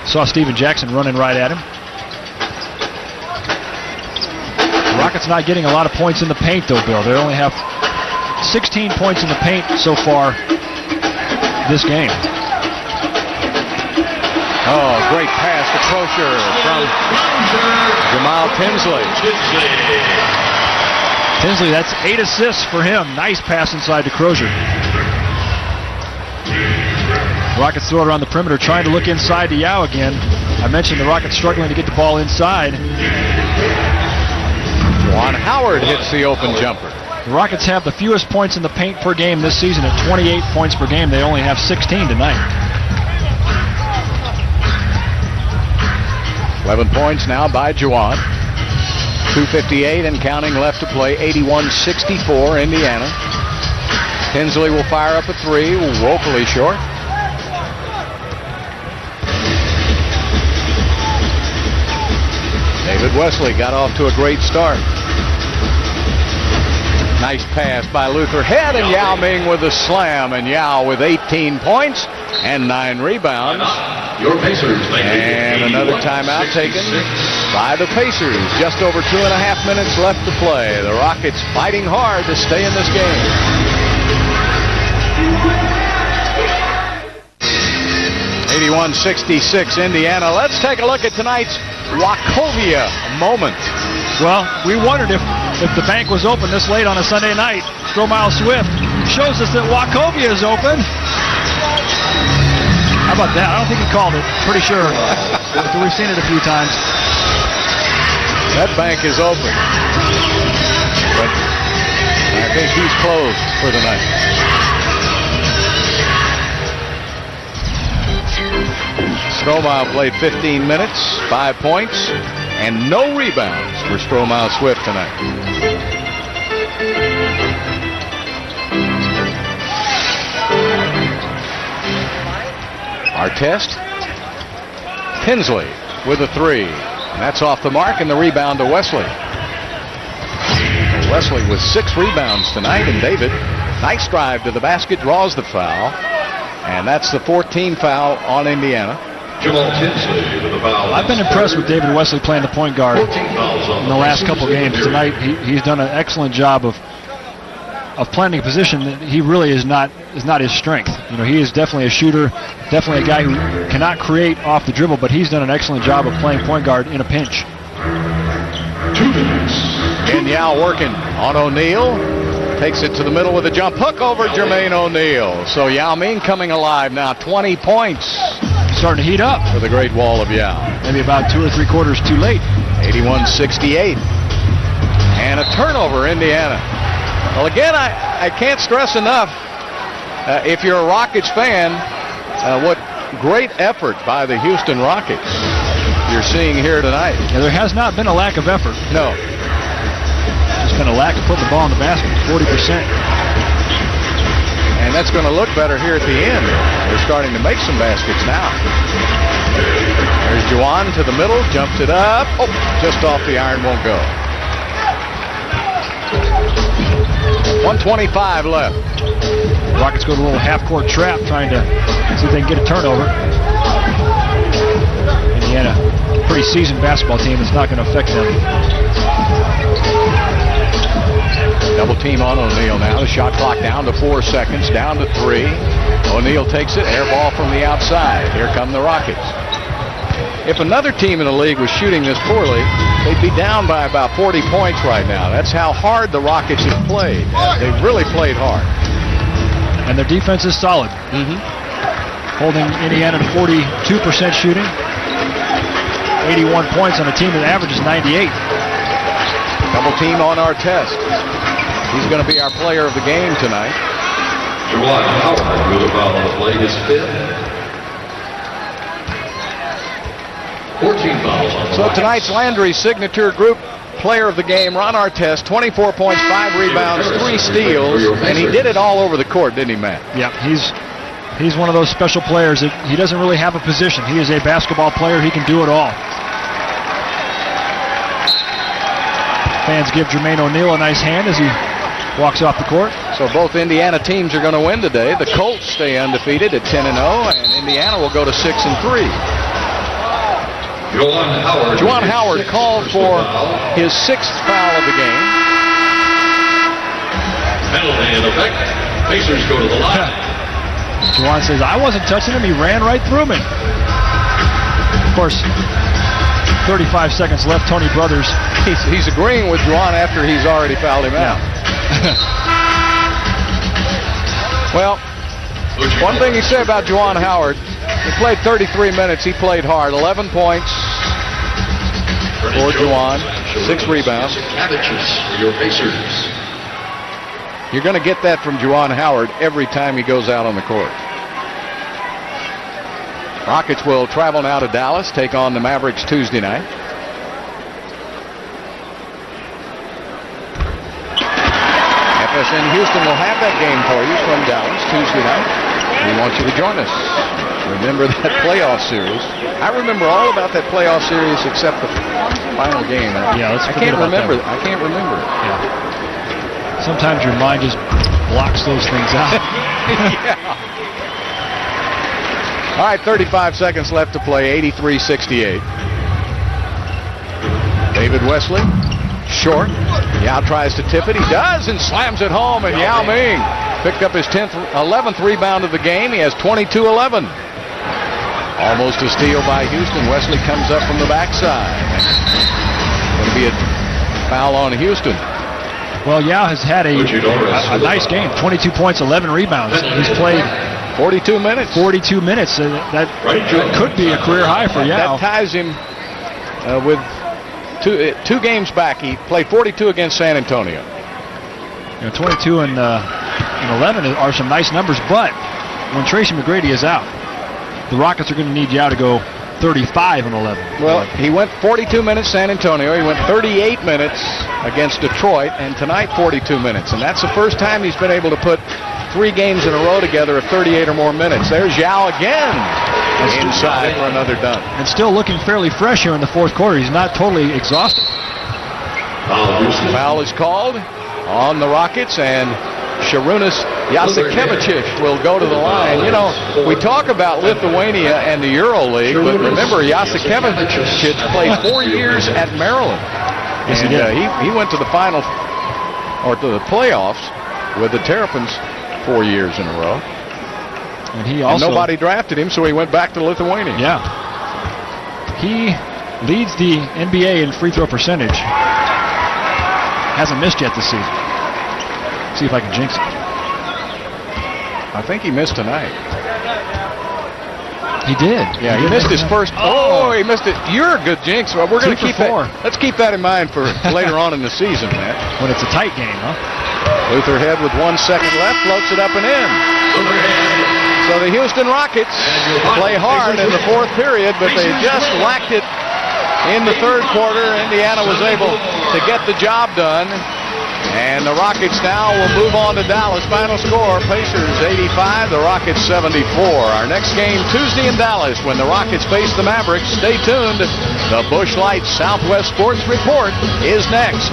Saw Steven Jackson running right at him. The Rockets not getting a lot of points in the paint, though, Bill. They only have 16 points in the paint so far this game. Oh, great pass to Crozier from Jamal Tinsley. Tinsley, that's 8 assists for him. Nice pass inside to Crozier. Rockets throw it around the perimeter, trying to look inside to Yao again. I mentioned the Rockets struggling to get the ball inside. Juan Howard hits the open jumper. The Rockets have the fewest points in the paint per game this season at 28 points per game. They only have 16 tonight. 11 points now by Juwan. 2:58 and counting left to play. 81-64 Indiana. Tinsley will fire up a three, woefully short. David Wesley got off to a great start. Nice pass by Luther Head, and Yao Ming with a slam, and Yao with 18 points and 9 rebounds. Your Pacers And another timeout taken by the Pacers. Just over 2.5 minutes left to play. The Rockets fighting hard to stay in this game. 81-66 Indiana. Let's take a look at tonight's Wachovia moment. Well, we wondered if the bank was open this late on a Sunday night. Stromile Swift shows us that Wachovia is open. How about that? I don't think he called it. Pretty sure. We've seen it a few times. That bank is open. But I think he's closed for the night. Stromile played 15 minutes, 5 points, and no rebounds for Stromile Swift tonight. Artest. Tinsley with a three. And that's off the mark, and the rebound to Wesley. Wesley with 6 rebounds tonight, and David, nice drive to the basket, draws the foul. And that's the 14th foul on Indiana. Jamal Tinsley with a foul. I've been impressed with David Wesley playing the point guard 14 fouls on in the last couple games. Tonight, he's done an excellent job of playing a position that he really is not his strength. You know, he is definitely a shooter, definitely a guy who cannot create off the dribble, but he's done an excellent job of playing point guard in a pinch. 2 minutes. And Yao working on O'Neal. Takes it to the middle with a jump hook over Jermaine O'Neal. So Yao Ming coming alive now, 20 points. Starting to heat up. For the Great Wall of Yao. Maybe about 2 or 3 quarters too late. 81-68. And a turnover, Indiana. Well, again, I can't stress enough, if you're a Rockets fan, what great effort by the Houston Rockets you're seeing here tonight. Yeah, there has not been a lack of effort. No. There's been a lack of putting the ball in the basket, 40%. And that's going to look better here at the end. They're starting to make some baskets now. There's Juwan to the middle, jumps it up. Oh, just off the iron, won't go. 1:25 left. Rockets go to a little half-court trap, trying to see if they can get a turnover. Indiana, pretty seasoned basketball team. It's not going to affect them. Double team on O'Neal now. The shot clock down to 4 seconds, down to 3. O'Neal takes it, air ball from the outside. Here come the Rockets. If another team in the league was shooting this poorly, they'd be down by about 40 points right now. That's how hard the Rockets have played. They've really played hard. And their defense is solid. Holding Indiana to 42% shooting. 81 points on a team that averages 98. Double team on Artest. He's going to be our player of the game tonight. Juwan Howard with a foul on the play, his 5th. 14 fouls on the So tonight's Landry signature group player of the game, Ron Artest, 24 points, 5 rebounds, 3 steals, and he did it all over the court, didn't he, Matt? Yeah, he's one of those special players that he doesn't really have a position. He is a basketball player. He can do it all. Fans give Jermaine O'Neal a nice hand as he walks off the court. So both Indiana teams are going to win today. The Colts stay undefeated at 10-0, and Indiana will go to 6-3. Juwan Howard called for his 6th foul of the game. Penalty in effect. Pacers go to the line. Juwan says, I wasn't touching him. He ran right through me. Of course, 35 seconds left. Tony Brothers. He's agreeing with Juwan after he's already fouled him out. Well, one thing you say about Juwan Howard, he played 33 minutes. He played hard. 11 points for Juwan. 6 rebounds. You're going to get that from Juwan Howard every time he goes out on the court. Rockets will travel now to Dallas, take on the Mavericks Tuesday night. and Houston will have that game for you from Dallas Tuesday night. We want you to join us. Remember that playoff series. I remember all about that playoff series except the final game. Let's I forget can't about remember. that. I can't remember it. Yeah. Sometimes your mind just blocks those things out. All right, 35 seconds left to play, 83-68. David Wesley, short. Yao tries to tip it. He does and slams it home, and Yao Ming picked up his 11th rebound of the game. He has 22-11. Almost a steal by Houston. Wesley comes up from the backside. Going to be a foul on Houston. Well, Yao has had a nice game. 22 points, 11 rebounds. He's played 42 minutes. 42 minutes. That could be a career high for Yao. That ties him with two games back. He played 42 against San Antonio. 22 and 11 are some nice numbers, but when Tracy McGrady is out, the Rockets are going to need Yao to go 35 and 11. Well, he went 42 minutes San Antonio. He went 38 minutes against Detroit, and tonight 42 minutes. And that's the first time he's been able to put 3 games in a row together of 38 or more minutes. There's Yao again inside for another dunk. And still looking fairly fresh here in the fourth quarter. He's not totally exhausted. Foul is called on the Rockets, and Sharunas Yasikevicius will go to the line. You know, we talk about Lithuania and the EuroLeague, but remember, Yasikevicius played 4 years at Maryland. Yes, and he went to the final, or to the playoffs, with the Terrapins 4 years in a row. And he also, and nobody drafted him, so he went back to Lithuania. Yeah. He leads the NBA in free throw percentage. Hasn't missed yet this season. See if I can jinx it. I think he missed tonight. He did. Yeah, he missed his first. Oh, he missed it. You're a good jinx. Well, we're going to keep that. Let's keep that in mind for later on in the season, Matt. When it's a tight game, huh? Lutherhead with 1 second left floats it up and in. So the Houston Rockets play hard in the fourth period, but they just lacked it in the third quarter. Indiana was able to get the job done. And the Rockets now will move on to Dallas. Final score, Pacers 85, the Rockets 74. Our next game Tuesday in Dallas when the Rockets face the Mavericks. Stay tuned. The Busch Light Southwest Sports Report is next.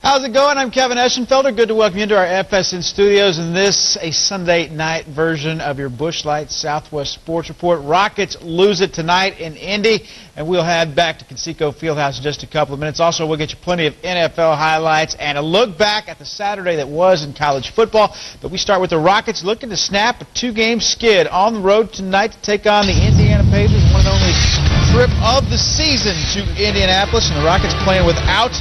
How's it going? I'm Kevin Eschenfelder. Good to welcome you into our FSN studios and this, a Sunday night version of your Busch Light Southwest Sports Report. Rockets lose it tonight in Indy, and we'll head back to Conseco Fieldhouse in just a couple of minutes. Also, we'll get you plenty of NFL highlights and a look back at the Saturday that was in college football. But we start with the Rockets looking to snap a 2-game skid on the road tonight to take on the Indiana Pacers. One and only trip of the season to Indianapolis, and the Rockets playing without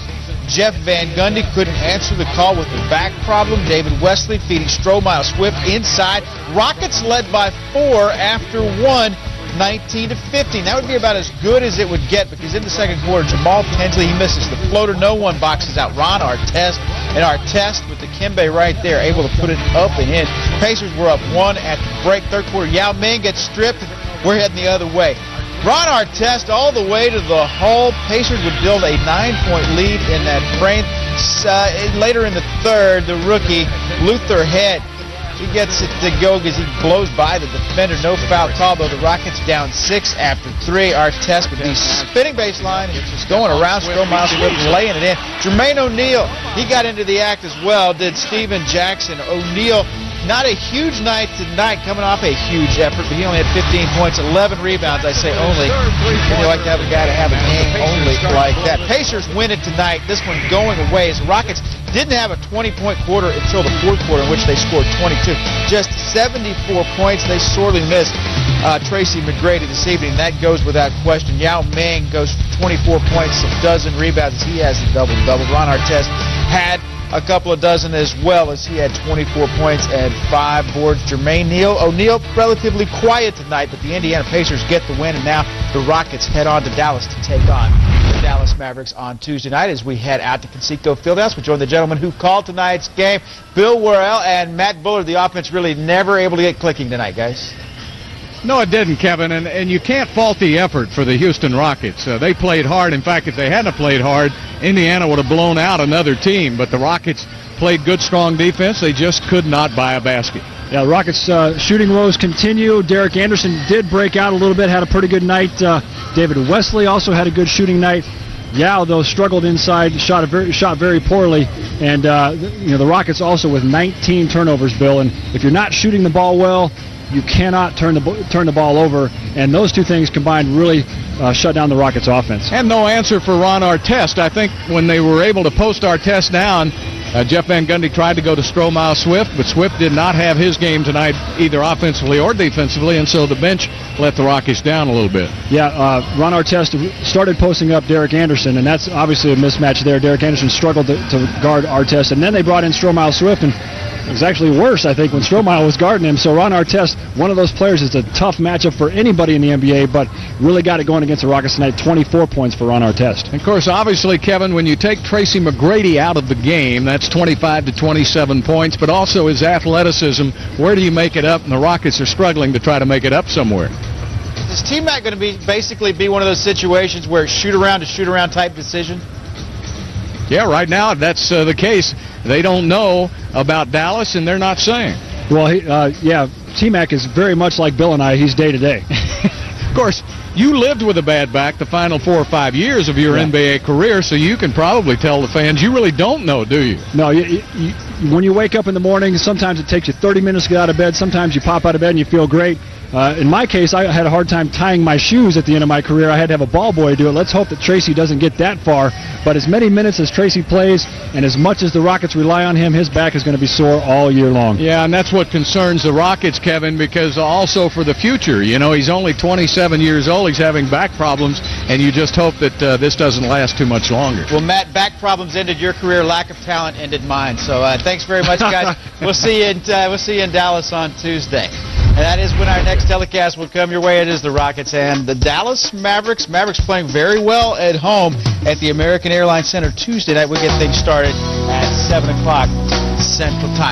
Jeff Van Gundy. Couldn't answer the call with the back problem. David Wesley feeding Stromile Swift inside. Rockets led by 4 after 1, 19-15. That would be about as good as it would get because in the second quarter, Jamal Tinsley, he misses the floater. No one boxes out Ron Artest. And Artest with the Kimbe right there, able to put it up and in. Pacers were up 1 at the break. Third quarter, Yao Ming gets stripped. We're heading the other way. Ron Artest all the way to the hole. Pacers would build a 9-point lead in that frame. Later in the third, the rookie, Lutherhead, he gets it to go because he blows by the defender. No foul call, though. The Rockets down 6 after 3. Artest with the spinning baseline, just going around Stromile Swift, laying it in. Jermaine O'Neal, he got into the act as well, did Steven Jackson. O'Neal, not a huge night tonight, coming off a huge effort, but he only had 15 points, 11 rebounds. I say only. You like to have a guy to have a game only like that. Pacers win it tonight. This one going away as the Rockets didn't have a 20-point quarter until the fourth quarter, in which they scored 22. Just 74 points. They sorely missed Tracy McGrady this evening. That goes without question. Yao Ming goes for 24 points, a dozen rebounds as he has the double-double. Ron Artest had a couple of dozen as well as he had 24 points and 5 boards. Jermaine O'Neal relatively quiet tonight, but the Indiana Pacers get the win, and now the Rockets head on to Dallas to take on the Dallas Mavericks on Tuesday night as we head out to Conseco Fieldhouse. We join the gentleman who called tonight's game, Bill Worrell and Matt Bullard. The offense really never able to get clicking tonight, guys. No, it didn't, Kevin, and you can't fault the effort for the Houston Rockets. They played hard. In fact, if they hadn't played hard, Indiana would have blown out another team. But the Rockets played good, strong defense. They just could not buy a basket. Yeah, the Rockets' shooting woes continue. Derek Anderson did break out a little bit, had a pretty good night. David Wesley also had a good shooting night. Yao, though, struggled inside, shot very poorly. And the Rockets also with 19 turnovers, Bill. And if you're not shooting the ball well, you cannot turn the ball over, and those two things combined really shut down the Rockets' offense. And no answer for Ron Artest. I think when they were able to post Artest down, Jeff Van Gundy tried to go to Stromile Swift, but Swift did not have his game tonight either offensively or defensively, and so the bench let the Rockets down a little bit. Yeah, Ron Artest started posting up Derek Anderson, and that's obviously a mismatch there. Derek Anderson struggled to guard Artest, and then they brought in Stromile Swift, and it was actually worse, I think, when Stromile was guarding him. So Ron Artest, one of those players, is a tough matchup for anybody in the NBA, but really got it going against the Rockets tonight. 24 points for Ron Artest. And of course, obviously, Kevin, when you take Tracy McGrady out of the game, that's 25 to 27 points, but also his athleticism. Where do you make it up? And the Rockets are struggling to try to make it up somewhere. Is T-Mac going to basically be one of those situations where it's shoot-around to shoot-around type decision? Yeah, right now that's the case. They don't know about Dallas, and they're not saying. Well, T-Mac is very much like Bill and I. He's day-to-day. Of course, you lived with a bad back the final 4 or 5 years of your NBA career, so you can probably tell the fans you really don't know, do you? No, when you wake up in the morning, sometimes it takes you 30 minutes to get out of bed. Sometimes you pop out of bed and you feel great. In my case, I had a hard time tying my shoes at the end of my career. I had to have a ball boy do it. Let's hope that Tracy doesn't get that far. But as many minutes as Tracy plays, and as much as the Rockets rely on him, his back is going to be sore all year long. Yeah, and that's what concerns the Rockets, Kevin, because also for the future, he's only 27 years old. He's having back problems, and you just hope that this doesn't last too much longer. Well, Matt, back problems ended your career. Lack of talent ended mine. So thanks very much, guys. We'll see you in Dallas on Tuesday. And that is when our next telecast will come your way. It is the Rockets and the Dallas Mavericks. Mavericks playing very well at home at the American Airlines Center Tuesday night. We'll get things started at 7 o'clock Central Time.